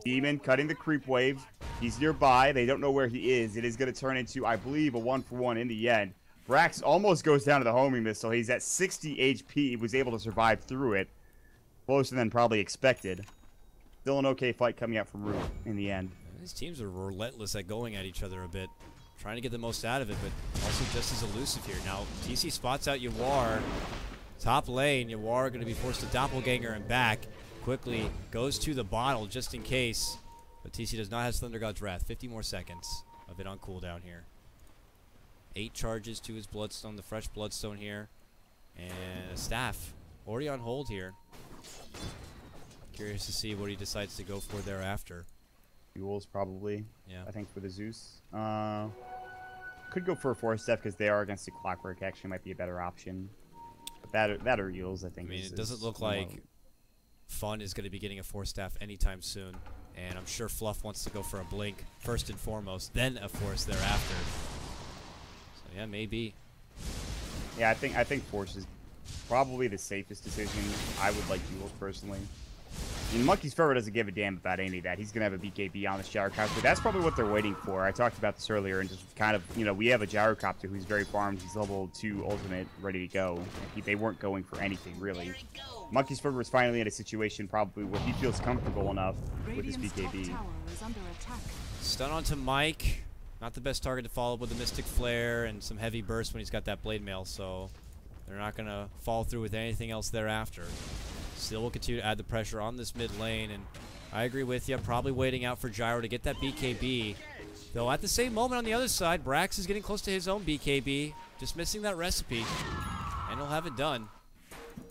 Demon cutting the creep wave. He's nearby. They don't know where he is. It is going to turn into, I believe, a 1-for-1 in the end. Brax almost goes down to the homing missile. He's at 60 HP. He was able to survive through it. Closer than probably expected. Still an okay fight coming out from Root in the end. These teams are relentless at going at each other a bit. Trying to get the most out of it, but also just as elusive here. Now, TC spots out Yawar. Top lane, Yawar going to be forced to doppelganger and back. Quickly goes to the bottle just in case. But TC does not have Thunder God's Wrath. 50 more seconds of it on cooldown here. 8 charges to his Bloodstone, the fresh Bloodstone here. And a staff. Already on hold here. Curious to see what he decides to go for thereafter. Fuels probably. Yeah. I think for the Zeus. Could go for a Force Staff because they are against the Clockwork. Actually, might be a better option. But that or Eels, I think. I mean, it doesn't look like Fun is going to be getting a Force Staff anytime soon. And I'm sure Fluff wants to go for a Blink first and foremost, then a Force thereafter. So yeah, maybe. Yeah, I think Force is probably the safest decision. I would like Duels personally. I mean, Monkeys Forever doesn't give a damn about any of that. He's going to have a BKB on the Gyrocopter. That's probably what they're waiting for. I talked about this earlier and just kind of, you know, we have a Gyrocopter who's very farmed. He's level 2 ultimate, ready to go. They weren't going for anything, really. Monkeys Forever is finally in a situation probably where he feels comfortable enough with his BKB. Stun onto Mike. Not the best target to follow up with a Mystic Flare and some heavy burst when he's got that Blade Mail, so they're not going to fall through with anything else thereafter. Still will continue to add the pressure on this mid lane, and I agree with you. Probably waiting out for Gyro to get that BKB. Though at the same moment on the other side, Brax is getting close to his own BKB, just missing that recipe, and he'll have it done.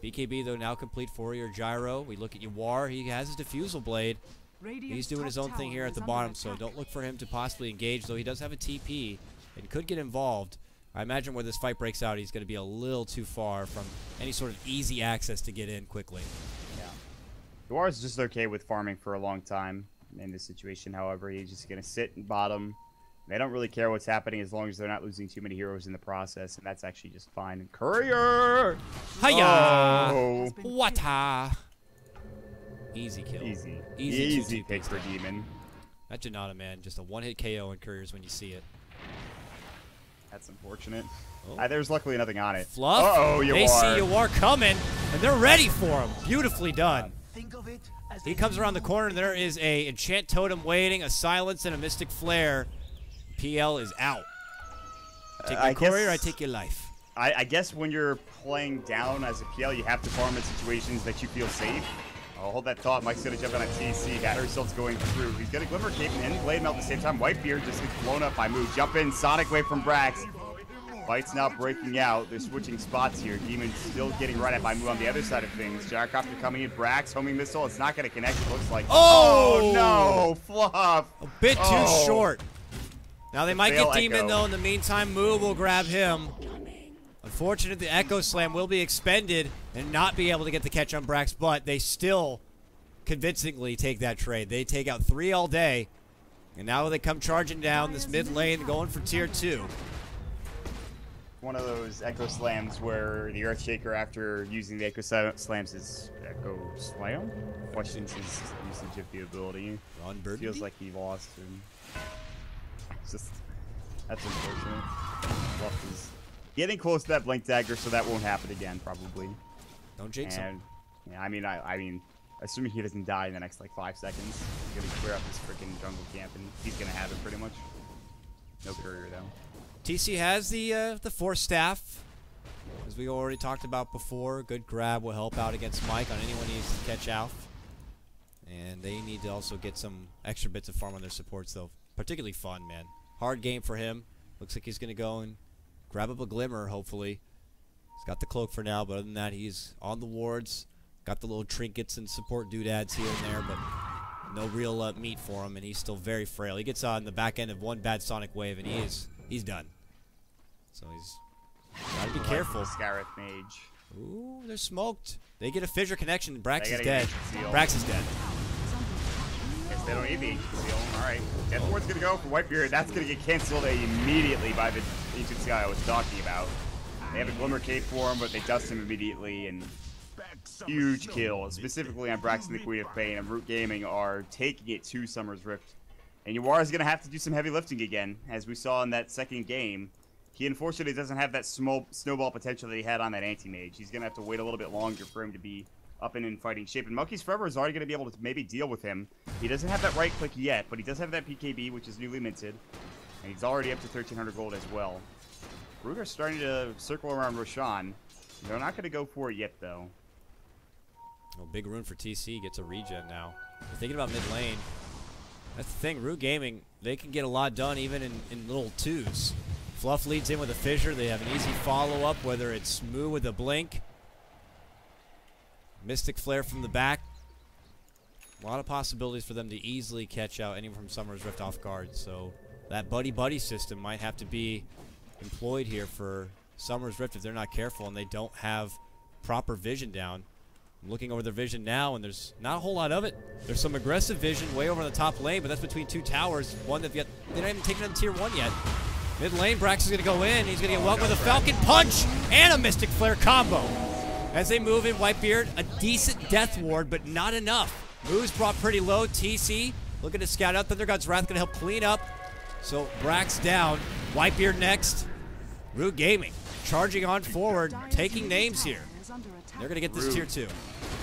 BKB, though, now complete for your Gyro. We look at Yawar. He has his Diffusal Blade. He's doing his own thing here at the bottom, so don't look for him to possibly engage, though he does have a TP and could get involved. I imagine where this fight breaks out, he's going to be a little too far from any sort of easy access to get in quickly. Yeah. Duar is just okay with farming for a long time in this situation. However, he's just going to sit in bottom. They don't really care what's happening as long as they're not losing too many heroes in the process, and that's actually just fine. And Courier! Hiya! Oh. Wata! Easy kill. Easy pick for Demon. That Janata, man, just a one-hit KO in Couriers when you see it. That's unfortunate. Oh. There's luckily nothing on it. Fluff. Uh-oh, They see Yawar coming, and they're ready for him. Beautifully done. He comes around the corner, and there is a Enchant Totem waiting, a Silence, and a Mystic Flare. PL is out. Take your Courier, I take your life. I guess when you're playing down as a PL, you have to farm in situations that you feel safe. I'll hold that thought. Mike's going to jump on a TC. Got herself going through. He's got a Glimmer Cape and Blade Melt at the same time. Whitebeard just gets blown up by Maut. Jump in. Sonic Wave from Brax. Fight's now breaking out. They're switching spots here. Demon's still getting right at by Maut on the other side of things. Gyrocopter coming in. Brax, homing missile. It's not going to connect. It looks like. Oh, no. Fluff. A bit too short. Now they might get Demon, Echo. though. In the meantime, Maut will grab him. Unfortunately, the Echo Slam will be expended and not be able to get the catch on Brax, but they still convincingly take that trade. They take out 3 all day, and now they come charging down this mid lane, going for tier 2. One of those Echo Slams where the Earthshaker, after using the Echo Slams, is Echo Slam? Questions his usage of the ability. Ron Burgundy? Feels like he lost. And it's just, that's unfortunate. Fluff is getting close to that Blink Dagger, so that won't happen again, probably. Don't jinx him. Yeah, I mean, assuming he doesn't die in the next, like, 5 seconds, he's going to clear up this freaking jungle camp, and he's going to have it pretty much. No Courier, though. TC has the Force Staff, as we already talked about before. Good grab will help out against Mike on anyone he needs to catch out. And they need to also get some extra bits of farm on their supports, though. Particularly fun, man. Hard game for him. Looks like he's going to go and grab up a Glimmer, hopefully. He's got the cloak for now, but other than that, he's on the wards. Got the little trinkets and support doodads here and there, but no real meat for him, and he's still very frail. He gets on the back end of one bad Sonic Wave, and he's done. So he's got to be careful. Scarith Mage. Ooh, they're smoked. They get a fissure connection. Brax is get dead. Brax is dead. Guess they don't need the Ancient Seal. Alright. Death Ward's going to go for Whitebeard. That's going to get canceled immediately by the Ancient Seal I was talking about. They have a Glimmer Cape for him, but they dust him immediately, and huge kill. Specifically on Brax and the Queen of Pain, and Root Gaming are taking it to Summer's Rift. And Yawar is going to have to do some heavy lifting again, as we saw in that second game. He unfortunately doesn't have that snowball potential that he had on that Anti-Mage. He's going to have to wait a little bit longer for him to be up and in fighting shape. And Monkey's Forever is already going to be able to maybe deal with him. He doesn't have that right click yet, but he does have that PKB, which is newly minted. And he's already up to 1,300 gold as well. Root are starting to circle around Roshan. They're not going to go for it yet, though. Oh, big rune for TC. Gets a regen now. They're thinking about mid lane. That's the thing. Root Gaming, they can get a lot done even in little twos. Fluff leads in with a fissure. They have an easy follow-up, whether it's Moo with a blink. Mystic Flare from the back. A lot of possibilities for them to easily catch out anyone from Summer's Rift off guard. So that buddy-buddy system might have to be employed here for Summer's Rift if they're not careful and they don't have proper vision down. I'm looking over their vision now, and there's not a whole lot of it. There's some aggressive vision way over on the top lane, but that's between 2 towers. One that they're not even taking on tier 1 yet. Mid lane, Brax is going to go in. He's going to get whelked with a Falcon Punch and a Mystic Flare combo. As they move in, Whitebeard, a decent death ward, but not enough. Moves brought pretty low. TC looking to scout out. Thunder God's Wrath going to help clean up. So Brax down. Whitebeard next. Root Gaming charging on forward, taking names here. They're going to get this tier 2.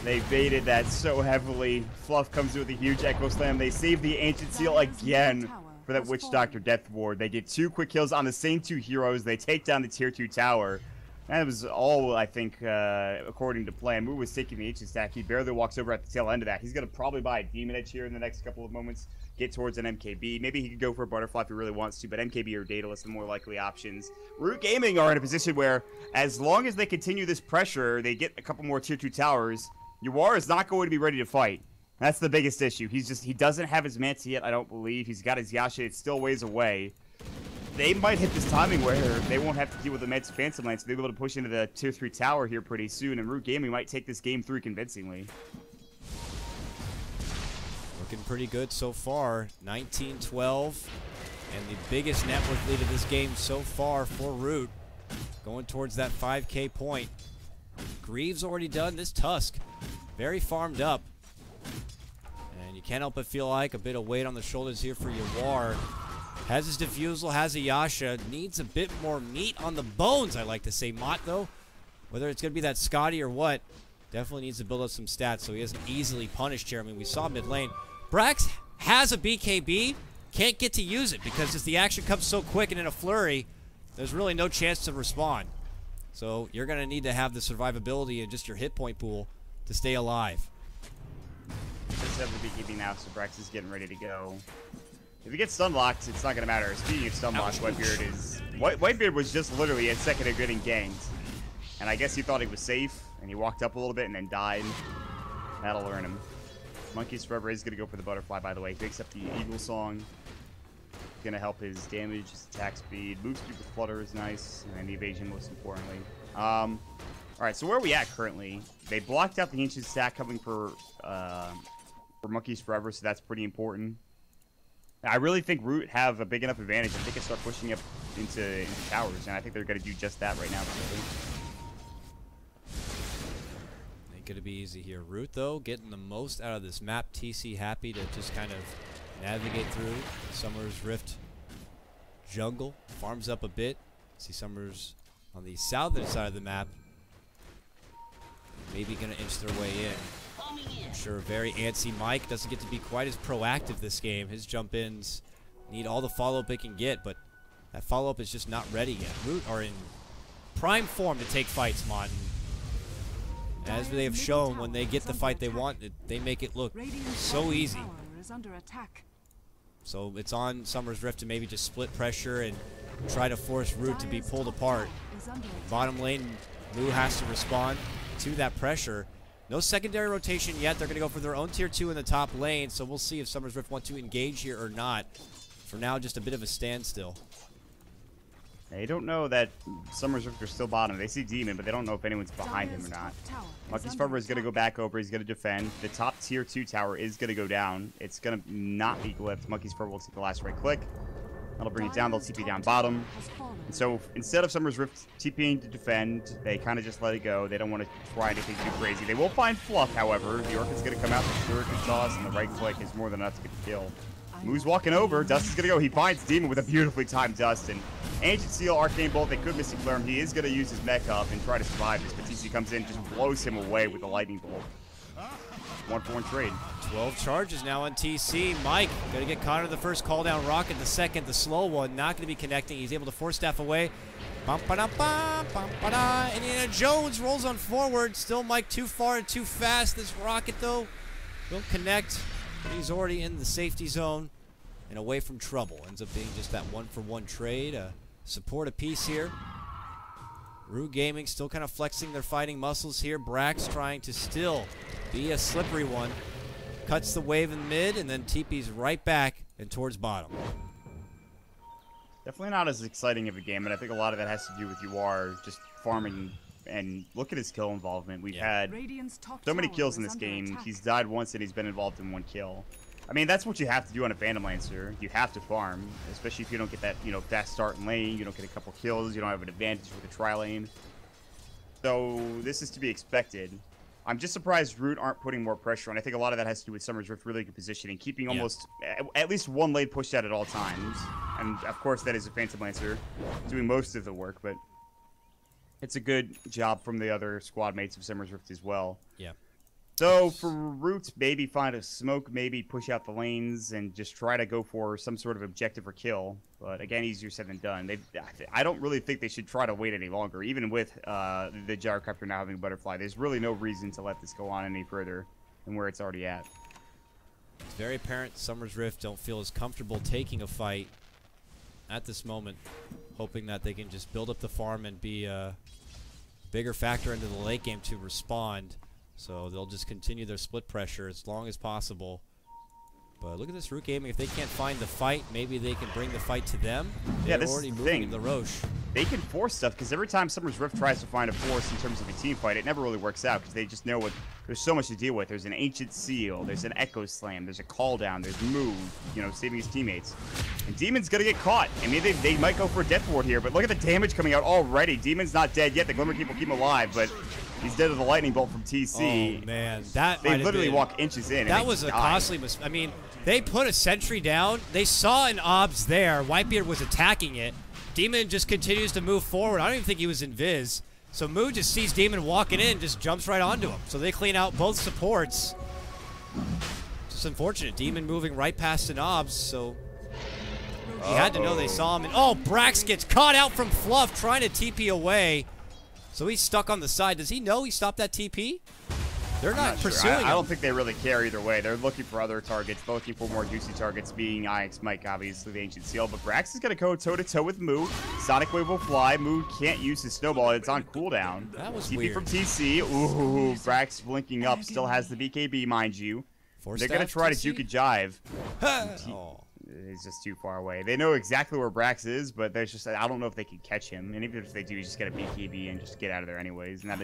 They baited that so heavily. Fluff comes in with a huge Echo Slam. They save the Ancient Seal again for that Witch Doctor Death Ward. They get 2 quick kills on the same 2 heroes. They take down the tier 2 tower. That was all, I think, according to plan. Moo was taking the Ancient stack. He barely walks over at the tail end of that. He's going to probably buy a Demon Edge here in the next couple of moments, get towards an MKB. Maybe he could go for a Butterfly if he really wants to, but MKB or Daedalus are the more likely options. Root Gaming are in a position where, as long as they continue this pressure, they get a couple more tier 2 towers. Yawar is not going to be ready to fight. That's the biggest issue. He doesn't have his Manta yet, I don't believe. He's got his Yasha. It's still ways away. They might hit this timing where they won't have to deal with the Mets Phantom Lance. They'll be able to push into the tier 3 tower here pretty soon, and Root Gaming might take this game 3 convincingly. Looking pretty good so far. 19-12. And the biggest net worth lead of this game so far for Root. Going towards that 5K point. Greaves already done. This Tusk, very farmed up. And you can't help but feel like a bit of weight on the shoulders here for Yawar. Has his defusal, has a Yasha. Needs a bit more meat on the bones, I like to say. Maut, though, whether it's going to be that Scotty or what, definitely needs to build up some stats so he isn't easily punished here. I mean, we saw mid lane. Brax has a BKB, can't get to use it because as the action comes so quick and in a flurry, there's really no chance to respond. So you're going to need to have the survivability and just your hit point pool to stay alive. Just have the BKB now, so Brax is getting ready to go. If he gets stun locked, it's not going to matter. Speaking of stun locked, Whitebeard was just literally a second of getting ganked. And I guess he thought he was safe, and he walked up a little bit and then died. That'll learn him. Monkey's Forever is going to go for the butterfly, by the way. He picks up the Eagle Song. Going to help his damage, his attack speed. Move speed with Flutter is nice, and then the evasion most importantly. Alright, so where are we at currently? They blocked out the Ancient stack coming for Monkey's Forever, so that's pretty important. I really think Root have a big enough advantage that they can start pushing up into towers, and I think they're going to do just that right now. Ain't going to be easy here. Root, though, getting the most out of this map. TC happy to just kind of navigate through Summer's Rift jungle. Farms up a bit. See Summer's on the southern side of the map. Maybe going to inch their way in. I'm sure very antsy Mike doesn't get to be quite as proactive this game. His jump-ins need all the follow-up it can get, but that follow-up is just not ready yet. Root are in prime form to take fights, Maut. As they have shown, when they get the fight they want, they make it look so easy. So it's on Summer's Rift to maybe just split pressure and try to force Root to be pulled apart. Bottom lane, Moo has to respond to that pressure. No secondary rotation yet. They're going to go for their own tier 2 in the top lane, so we'll see if Summer's Rift want to engage here or not. For now, just a bit of a standstill. They don't know that Summer's Rift are still bottom. They see Demon, but they don't know if anyone's behind him or not. Monkey's Forever is going to go back over. He's going to defend. The top tier 2 tower is going to go down. It's going to not be glyphed. Monkey's Forever will take the last right click. That'll bring it down. They'll TP down bottom. And so instead of Summer's Rift TPing to defend, they kind of just let it go. They don't want to try anything too crazy. They will find Fluff, however. The Orchid's going to come out. The Shuriken Sauce and the right click is more than enough to get the kill. Moo's walking over. Dust is going to go. He finds Demon with a beautifully timed Dust. And Ancient Seal, Arcane Bolt, they could Mystic Flare him. He is going to use his mech up and try to survive this. But TC comes in, just blows him away with the Lightning Bolt. 1-for-1 trade. 12 charges now on TC. Mike going to get caught in the first call down rocket. The second, the slow one, not going to be connecting. He's able to force staff away. Indiana Jones rolls on forward. Still Mike too far and too fast. This rocket, though, will connect. He's already in the safety zone and away from trouble. Ends up being just that 1-for-1 trade. Support a piece here. Root Gaming still kind of flexing their fighting muscles here. Brax trying to still be a slippery one. Cuts the wave in mid and then TP's right back and towards bottom. Definitely not as exciting of a game, and I think a lot of that has to do with Yawar just farming. And look at his kill involvement. We've had so many kills in this game. He's died once and he's been involved in 1 kill. I mean, that's what you have to do on a Phantom Lancer. You have to farm, especially if you don't get that, fast start in lane. You don't get a couple kills. You don't have an advantage with a tri-lane. So this is to be expected. I'm just surprised Root aren't putting more pressure on. I think a lot of that has to do with Summer's Rift really good positioning, keeping almost at least 1 lane pushed out at all times. And of course, that is a Phantom Lancer doing most of the work, but it's a good job from the other squad mates of Summer's Rift as well. Yeah. So for Root, maybe find a smoke, maybe push out the lanes and just try to go for some sort of objective or kill. But again, easier said than done. I don't really think they should try to wait any longer. Even with the Gyrocopter now having a butterfly, there's really no reason to let this go on any further than where it's already at. It's very apparent Summer's Rift don't feel as comfortable taking a fight at this moment, hoping that they can just build up the farm and be a bigger factor into the late game to respond. So they'll just continue their split pressure as long as possible. But look at this Root Gaming. If they can't find the fight, maybe they can bring the fight to them. Yeah, They're this already is the moving thing. the Roche. They can force stuff because every time Summer's Rift tries to find a force in terms of a team fight, it never really works out because they just know there's so much to deal with. There's an Ancient Seal, there's an Echo Slam, there's a Call Down, there's Move, saving his teammates. And Demon's gonna get caught. I mean, they might go for a Death Ward here, but look at the damage coming out already. Demon's not dead yet. The Glimmer Keep will keep him alive, but he's dead to the Lightning Bolt from TC. Oh, man. That they literally walk inches in. That was a costly mistake. I mean, they put a sentry down. They saw an obs there. Whitebeard was attacking it. Demon just continues to move forward. I don't even think he was in Viz. So Moo just sees Demon walking in, just jumps right onto him. So they clean out both supports. Just unfortunate. Demon moving right past an obs, so he had to know they saw him. And oh, Brax gets caught out from Fluff trying to TP away. So he's stuck on the side. Does he know he stopped that TP? They're not pursuing him. I don't think they really care either way. They're looking for other targets. They're looking for more juicy targets, being IX Mike, obviously, the Ancient Seal. But Brax is going to go toe-to-toe with Moo. Sonic Wave will fly. Moo can't use his Snowball. It's on cooldown. That was TP weird. from TC. Ooh, Brax blinking up. Still has the BKB, mind you. They're going to try to juke a jive. Oh. He's just too far away. They know exactly where Brax is, but there's just I don't know if they can catch him. And even if they do, you just get a BKB and just get out of there anyways. And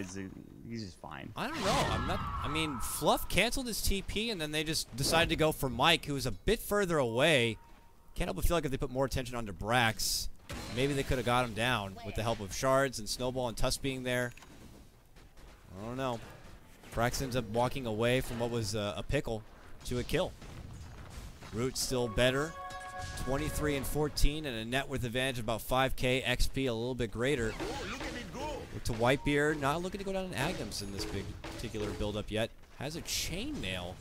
he's just fine. I don't know. I mean, Fluff canceled his TP, and then they just decided to go for Mike, who was a bit further away. Can't help but feel like if they put more attention onto Brax, maybe they could have got him down with the help of Shards and Snowball and Tusk being there. I don't know. Brax ends up walking away from what was a pickle to a kill. Root still better. 23 and 14 and a net worth advantage of about 5k XP, a little bit greater. Look to Whitebeard, not looking to go down in Agnes in this big particular build-up yet. Has a chainmail,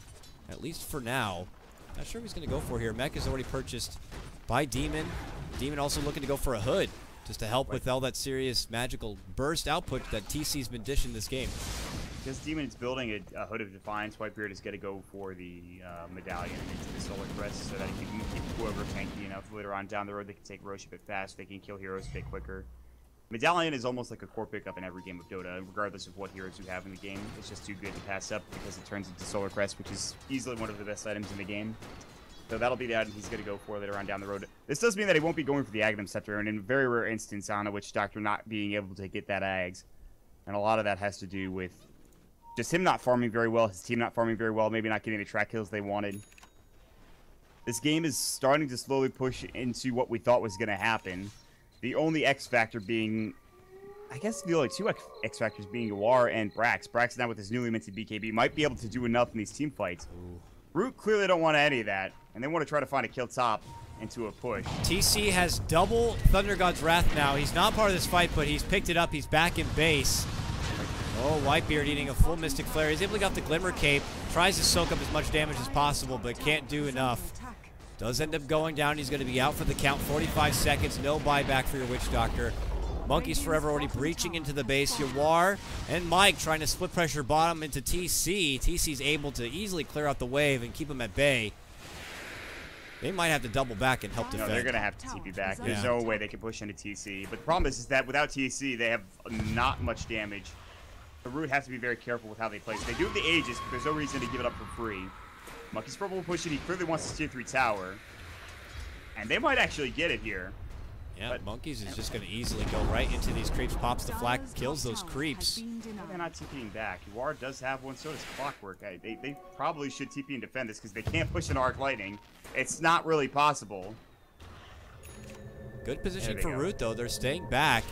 at least for now. Not sure what he's going to go for here. Mech is already purchased by Demon. Demon also looking to go for a hood, just to help with all that serious magical burst output that TC's been dishing this game. Because Demon is building a Hood of Defiance, Whitebeard is going to go for the Medallion into the Solar Crest so that he can keep whoever tanky enough. Later on down the road, they can take Roche a bit fast. They can kill heroes a bit quicker. Medallion is almost like a core pickup in every game of Dota, regardless of what heroes you have in the game. It's just too good to pass up because it turns into Solar Crest, which is easily one of the best items in the game. So that'll be the item he's going to go for later on down the road. This does mean that he won't be going for the Aghanim Scepter, and in a very rare instance on a Witch Doctor not being able to get that Ags. And a lot of that has to do with just him not farming very well, his team not farming very well, maybe not getting the track kills they wanted. This game is starting to slowly push into what we thought was going to happen. The only X factor being, I guess the only two X factors being Yawar and Brax. Brax now with his newly minted BKB might be able to do enough in these team fights. Ooh. Root clearly don't want any of that, and they want to try to find a kill top into a push. TC has double Thunder God's Wrath now. He's not part of this fight, but he's picked it up. He's back in base. Oh, Whitebeard eating a full Mystic Flare. He's able to get the Glimmer Cape. Tries to soak up as much damage as possible, but can't do enough. Does end up going down. He's going to be out for the count. 45 seconds. No buyback for your Witch Doctor. Monkeys Forever already breaching into the base. Yawar and Mike trying to split pressure bottom into TC. TC's able to easily clear out the wave and keep him at bay. They might have to double back and help defend. No, they're going to have to TP back. There's no way they can push into TC. But the problem is that without TC, they have not much damage. The Root has to be very careful with how they play. So they do have the Aegis, but there's no reason to give it up for free. Monkey's Purple will push it. He clearly wants this tier 3 tower. And they might actually get it here. Yeah, but Monkeys is just going to easily go right into these creeps. Pops the flag, kills those creeps. They're not TPing back. Yawar does have one, so does Clockwork. They probably should TP and defend this because they can't push an Arc Lightning. It's not really possible. Good position for Root, though. They're staying back.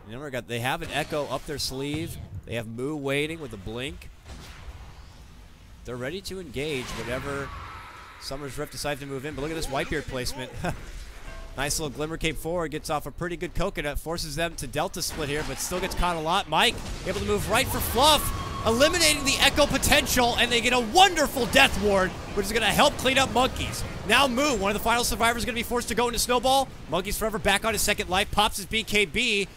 Remember, they have an Echo up their sleeve. They have Moo waiting with a blink. They're ready to engage whenever Summer's Rift decides to move in. But look at this Whitebeard placement. Nice little Glimmer Cape forward. Gets off a pretty good coconut. Forces them to Delta split here, but still gets caught a lot. Mike able to move right for Fluff. Eliminating the Echo potential, and they get a wonderful Death Ward, which is going to help clean up Monkeys. Now Moo, one of the final survivors, is going to be forced to go into Snowball. Monkeys Forever back on his second life, pops his BKB.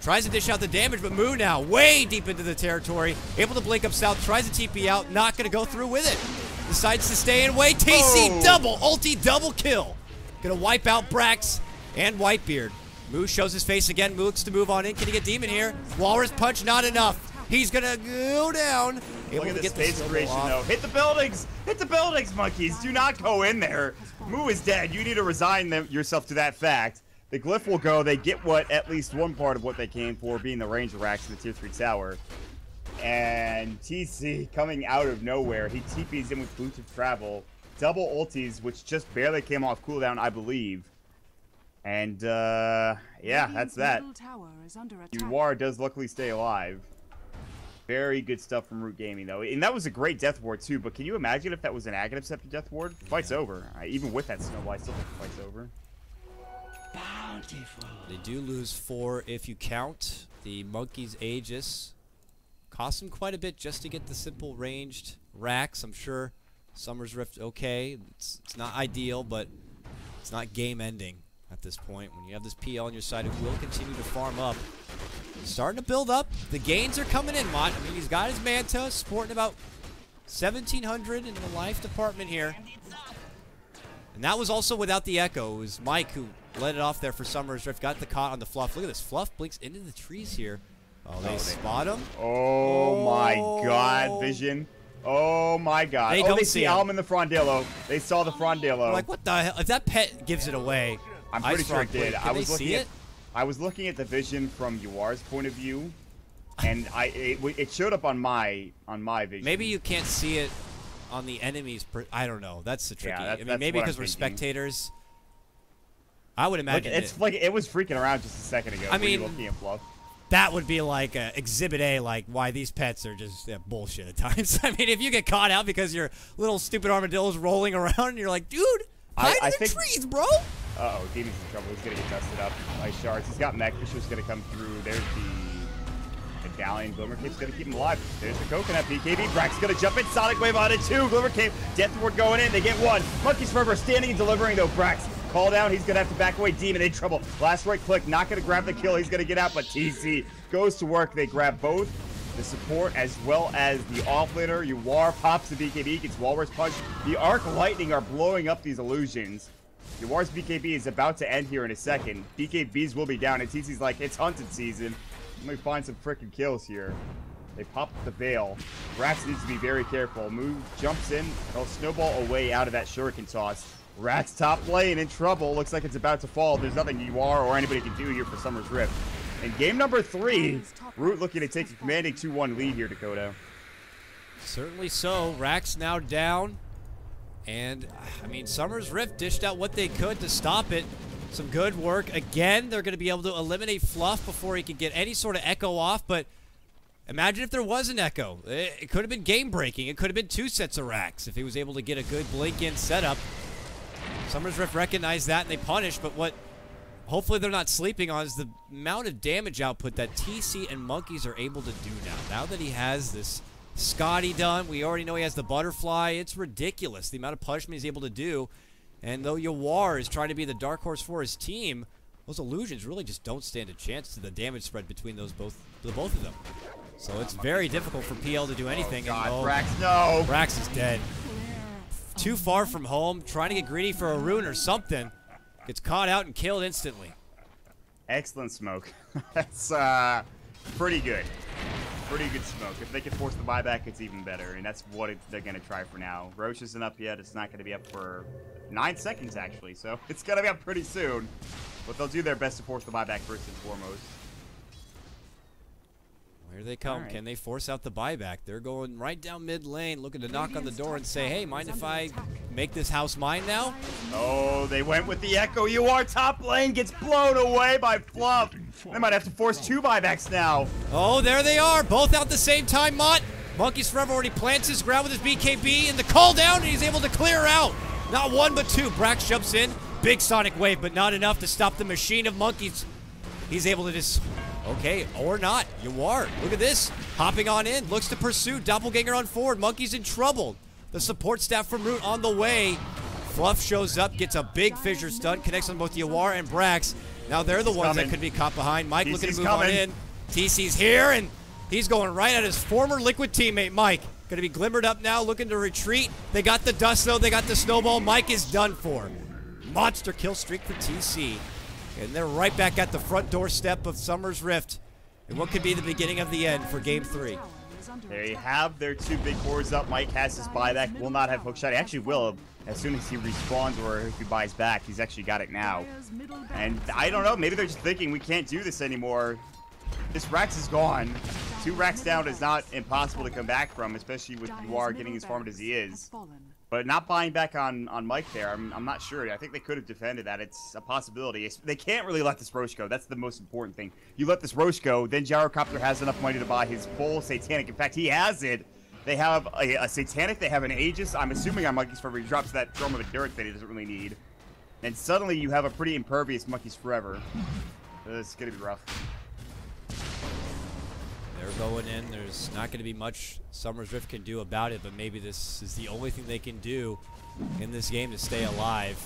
Tries to dish out the damage, but Moo now way deep into the territory. Able to blink up south, tries to TP out, not going to go through with it. Decides to stay and wait. TC double, ulti double kill. Going to wipe out Brax and Whitebeard. Moo shows his face again. Moo looks to move on in. Can he get Demon here? Walrus Punch, not enough. He's going to go down. Able Look at to the get space snowball creation, off. though. Hit the buildings! Hit the buildings, monkeys! Do not go in there. Moo is dead. You need to resign yourself to that fact. The glyph will go. They get at least one part of what they came for, being the ranger racks in the tier 3 tower. And TC coming out of nowhere. He TP's in with Boots of Travel. Double ultis, which just barely came off cooldown, I believe. And, yeah, that's that. Uwar does luckily stay alive. Very good stuff from Root Gaming, though. And that was a great death ward, too. But can you imagine if that was an Aghanim Scepter death ward? The fight's over. Even with that snowball, I still think the fight's over. Bountiful. They do lose 4 if you count. The Monkey's Aegis cost them quite a bit just to get the simple ranged racks. I'm sure Summer's Rift, okay. It's not ideal, but it's not game ending at this point. When you have this PL on your side, it will continue to farm up. Starting to build up. The gains are coming in, Maut. I mean, he's got his Manta, sporting about 1,700 in the life department here. And that was also without the Echo. It was Mike who led it off there for Summer's Rift. Got the caught on the Fluff. Look at this. Fluff blinks into the trees here. Oh, they spot him. Oh, my God. Vision. Oh, my God. They see Alm in the Frondillo. They saw the Frondillo. Like, what the hell? If that pet gives it away, I'm pretty sure it did. I was looking at the vision from Uwar's point of view, and it showed up on my vision. Maybe you can't see it on the enemy's. I don't know. That's the tricky. Yeah, I mean, maybe because we're spectators. I would imagine it's like it was freaking around just a second ago. I mean, looking at Fluff. That would be like Exhibit A, like why these pets are just bullshit at times. I mean, if you get caught out because your little stupid armadillo's rolling around and you're like, dude, hide in the trees, bro. Uh-oh, Demon's in trouble. He's going to get dusted up by shards. He's got Mech. Fisher's going to come through. There's the Medallion. Glimmer Cape's going to keep him alive. There's the Coconut. BKB. Brack's going to jump in. Sonic Wave on it, too. Glimmer Cape. Death Ward going in. They get 1. Monkey's Forever standing and delivering, though. Brax. Call down. He's going to have to back away. Demon in trouble. Last right click. Not going to grab the kill. He's going to get out, but TC goes to work. They grab both the support as well as the offlaner. Uwar pops the BKB. Gets Walrus Punch. The Arc Lightning are blowing up these illusions. Uwar's BKB is about to end here in a second. BKBs will be down, and TC's like, it's hunted season. Let me find some freaking kills here. They pop the Veil. Rax needs to be very careful. Move jumps in. He'll snowball away out of that shuriken toss. Rax top lane in trouble. Looks like it's about to fall. There's nothing Uwar or anybody can do here for Summer's Rift. In game number 3, Root looking to take a commanding 2-1 lead here, Dakota. Certainly so. Rax now down. And, I mean, Summer's Rift dished out what they could to stop it. Some good work. Again, they're going to be able to eliminate Fluff before he can get any sort of Echo off. But imagine if there was an Echo. It could have been game-breaking. It could have been 2 sets of racks if he was able to get a good blink-in setup. Summer's Rift recognized that, and they punished. But what hopefully they're not sleeping on is the amount of damage output that TC and Monkeys are able to do now. Now that he has this Scotty done. We already know he has the butterfly. It's ridiculous the amount of punishment he's able to do. And though Uwar is trying to be the dark horse for his team, those illusions really just don't stand a chance to the damage spread between the both of them. So it's very difficult for PL to do anything. Oh, God, Brax, no. Brax is dead. Too far from home, trying to get greedy for a rune or something. Gets caught out and killed instantly. Excellent smoke. That's pretty good. Pretty good smoke. If they can force the buyback, it's even better, and that's what they're going to try for now. Roche isn't up yet. It's not going to be up for 9 seconds, actually, so it's going to be up pretty soon. But they'll do their best to force the buyback first and foremost. Here they come. Right. Can they force out the buyback? They're going right down mid lane, looking to knock on the door and say, hey, mind if I make this house mine now? Oh, they went with the Echo. Uwar top lane gets blown away by Fluff. They might have to force 2 buybacks now. Oh, there they are. Both out at the same time, Maut. Monkey's Forever already plants his ground with his BKB and the call down, and he's able to clear out. Not 1, but 2. Brax jumps in. Big Sonic Wave, but not enough to stop the machine of Monkeys. He's able to just... Okay, or not. Uwar, look at this. Hopping on in, looks to pursue. Doppelganger on forward. Monkey's in trouble. The support staff from Root on the way. Fluff shows up, gets a big fissure stun, connects on both Uwar and Brax. Now they're the ones that could be caught behind. Mike looking to move on in. TC's here, and he's going right at his former Liquid teammate, Mike. Going to be glimmered up now, looking to retreat. They got the dust, though. They got the snowball. Mike is done for. Monster kill streak for TC. And they're right back at the front doorstep of Summer's Rift. And what could be the beginning of the end for Game 3. They have their 2 big cores up. Mike has his buyback. Will not have hookshot. He actually will as soon as he respawns or if he buys back. He's actually got it now. And I don't know. Maybe they're just thinking we can't do this anymore. This Rax is gone. 2 racks down is not impossible to come back from, especially with UR getting as farmed as he is. But not buying back on Mike there, I'm not sure. I think they could have defended that. It's a possibility. They can't really let this Roche go. That's the most important thing. You let this Roche go, then Gyrocopter has enough money to buy his full Satanic. In fact, he has it. They have a Satanic. They have an Aegis. I'm assuming on Monkeys Forever, he drops that Drum of Endurance that he doesn't really need. And suddenly you have a pretty impervious Monkeys Forever. It's going to be rough. They're going in. There's not going to be much Summer's Rift can do about it, but maybe this is the only thing they can do in this game to stay alive.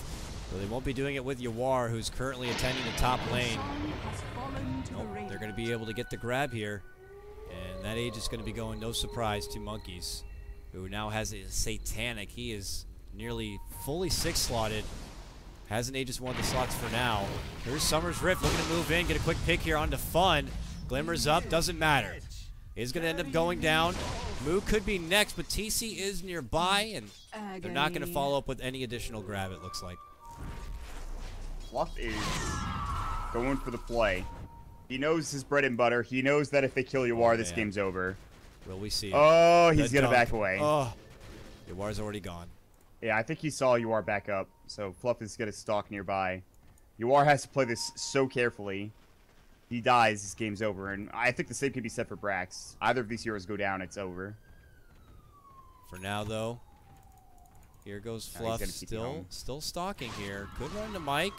So they won't be doing it with Yawar, who's currently attending the top lane. Nope, they're going to be able to get the grab here. And that age is going to be going, no surprise, to Monkeys, who now has a Satanic. He is nearly fully 6-slotted. Has an Aegis one of the slots for now. Here's Summer's Rift looking to move in, get a quick pick here onto Fun. Glimmers up, doesn't matter. Is going to end up going down. Moo could be next, but TC is nearby, and they're not going to follow up with any additional grab, it looks like. Fluff is going for the play. He knows his bread and butter. He knows that if they kill Yawar, this game's over. Will we see? Oh, he's going to back away. Oh, Yawar's already gone. Yeah, I think he saw Yawar back up, so Fluff is going to stalk nearby. Yawar has to play this so carefully. He dies, this game's over, and I think the same could be said for Brax. Either of these heroes go down, it's over. For now, though, here goes Fluff, still stalking here. Could run to Mike.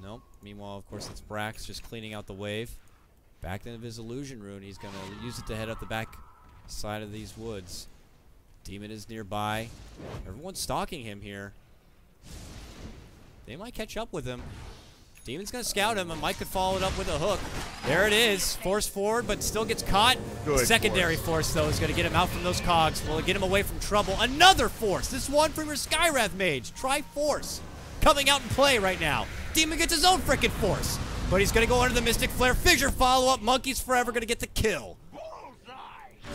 Nope. Meanwhile, of course, it's Brax just cleaning out the wave. Back into his illusion rune. He's going to use it to head up the back side of these woods. Demon is nearby. Everyone's stalking him here. They might catch up with him. Demon's going to scout him, and Mike could follow it up with a hook. There it is. Force forward, but still gets caught. Good Secondary force, though, is going to get him out from those cogs. Will it get him away from trouble? Another force. This one from your Skywrath Mage. Try force. Coming out in play right now. Demon gets his own frickin' force. But he's going to go under the Mystic Flare. Fissure follow-up. Monkeys Forever going to get the kill.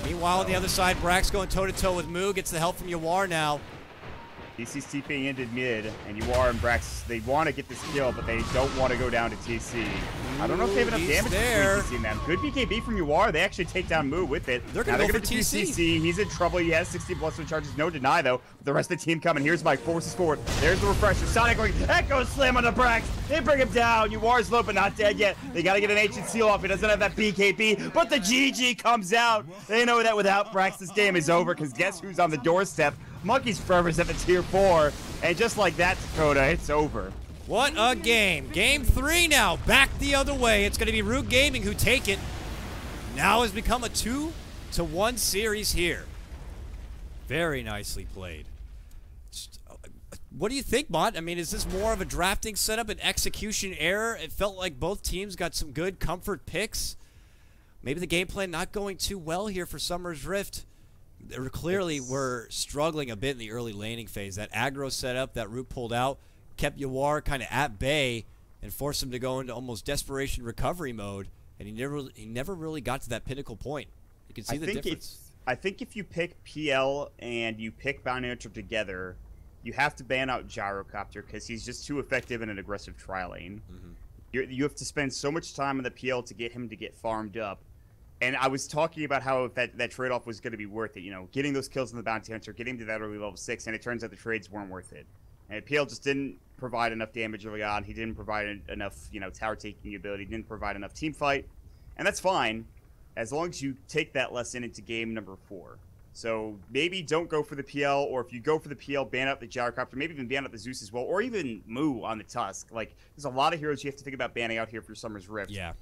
Meanwhile, on the other side, Brax going toe-to-toe with Moo. Gets the help from Yawar now. TC's TPing into mid, and Yawar and Brax, they want to get this kill, but they don't want to go down to TC. I don't know if they have enough damage there. between TC and them. Good BKB from Yawar. They actually take down Moo with it. They're going to go for TC. He's in trouble. He has 60 plus charges. No deny, though. The rest of the team coming. Here's Mike. Forces forward. There's the refresher. Sonic going, Echo Slam on the Brax. They bring him down. Yawar's low, but not dead yet. They got to get an ancient seal off. He doesn't have that BKB, but the GG comes out. They know that without Brax, this game is over, because guess who's on the doorstep? Monkeys Forever's at the tier 4, and just like that, Dakota, it's over. What a game. Game 3 now. Back the other way. It's going to be Root Gaming who take it. Now has become a 2-1 series here. Very nicely played. What do you think, Maut? I mean, is this more of a drafting setup, an execution error? It felt like both teams got some good comfort picks. Maybe the game plan not going too well here for Summer's Rift. They clearly were struggling a bit in the early laning phase. That aggro setup, that Root pulled out, kept Yawar kind of at bay and forced him to go into almost desperation recovery mode. And he never really got to that pinnacle point. You can see the difference. I think if you pick PL and you pick Bounty Hunter together, you have to ban out Gyrocopter because he's just too effective in an aggressive tri lane. You have to spend so much time on the PL to get him to get farmed up. And I was talking about how that trade-off was going to be worth it. You know, getting those kills in the Bounty Hunter, getting to that early level 6, and it turns out the trades weren't worth it. And PL just didn't provide enough damage early on. He didn't provide enough, tower-taking ability. He didn't provide enough team fight. And that's fine, as long as you take that lesson into game number 4. So maybe don't go for the PL, or if you go for the PL, ban out the Gyrocopter, maybe even ban out the Zeus as well, or even Moo on the Tusk. Like, there's a lot of heroes you have to think about banning out here for Summer's Rift. Yeah.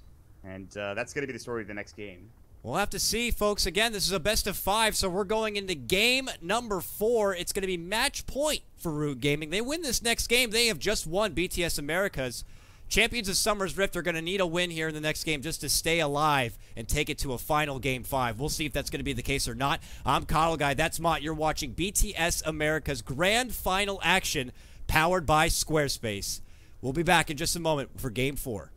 And that's going to be the story of the next game. We'll have to see, folks. Again, this is a best of 5, so we're going into game number 4. It's going to be match point for Root Gaming. They win this next game. They have just won BTS Americas. Champions of Summer's Rift are going to need a win here in the next game just to stay alive and take it to a final game 5. We'll see if that's going to be the case or not. I'm KotLGuy. That's Maut. You're watching BTS America's grand final action powered by Squarespace. We'll be back in just a moment for game 4.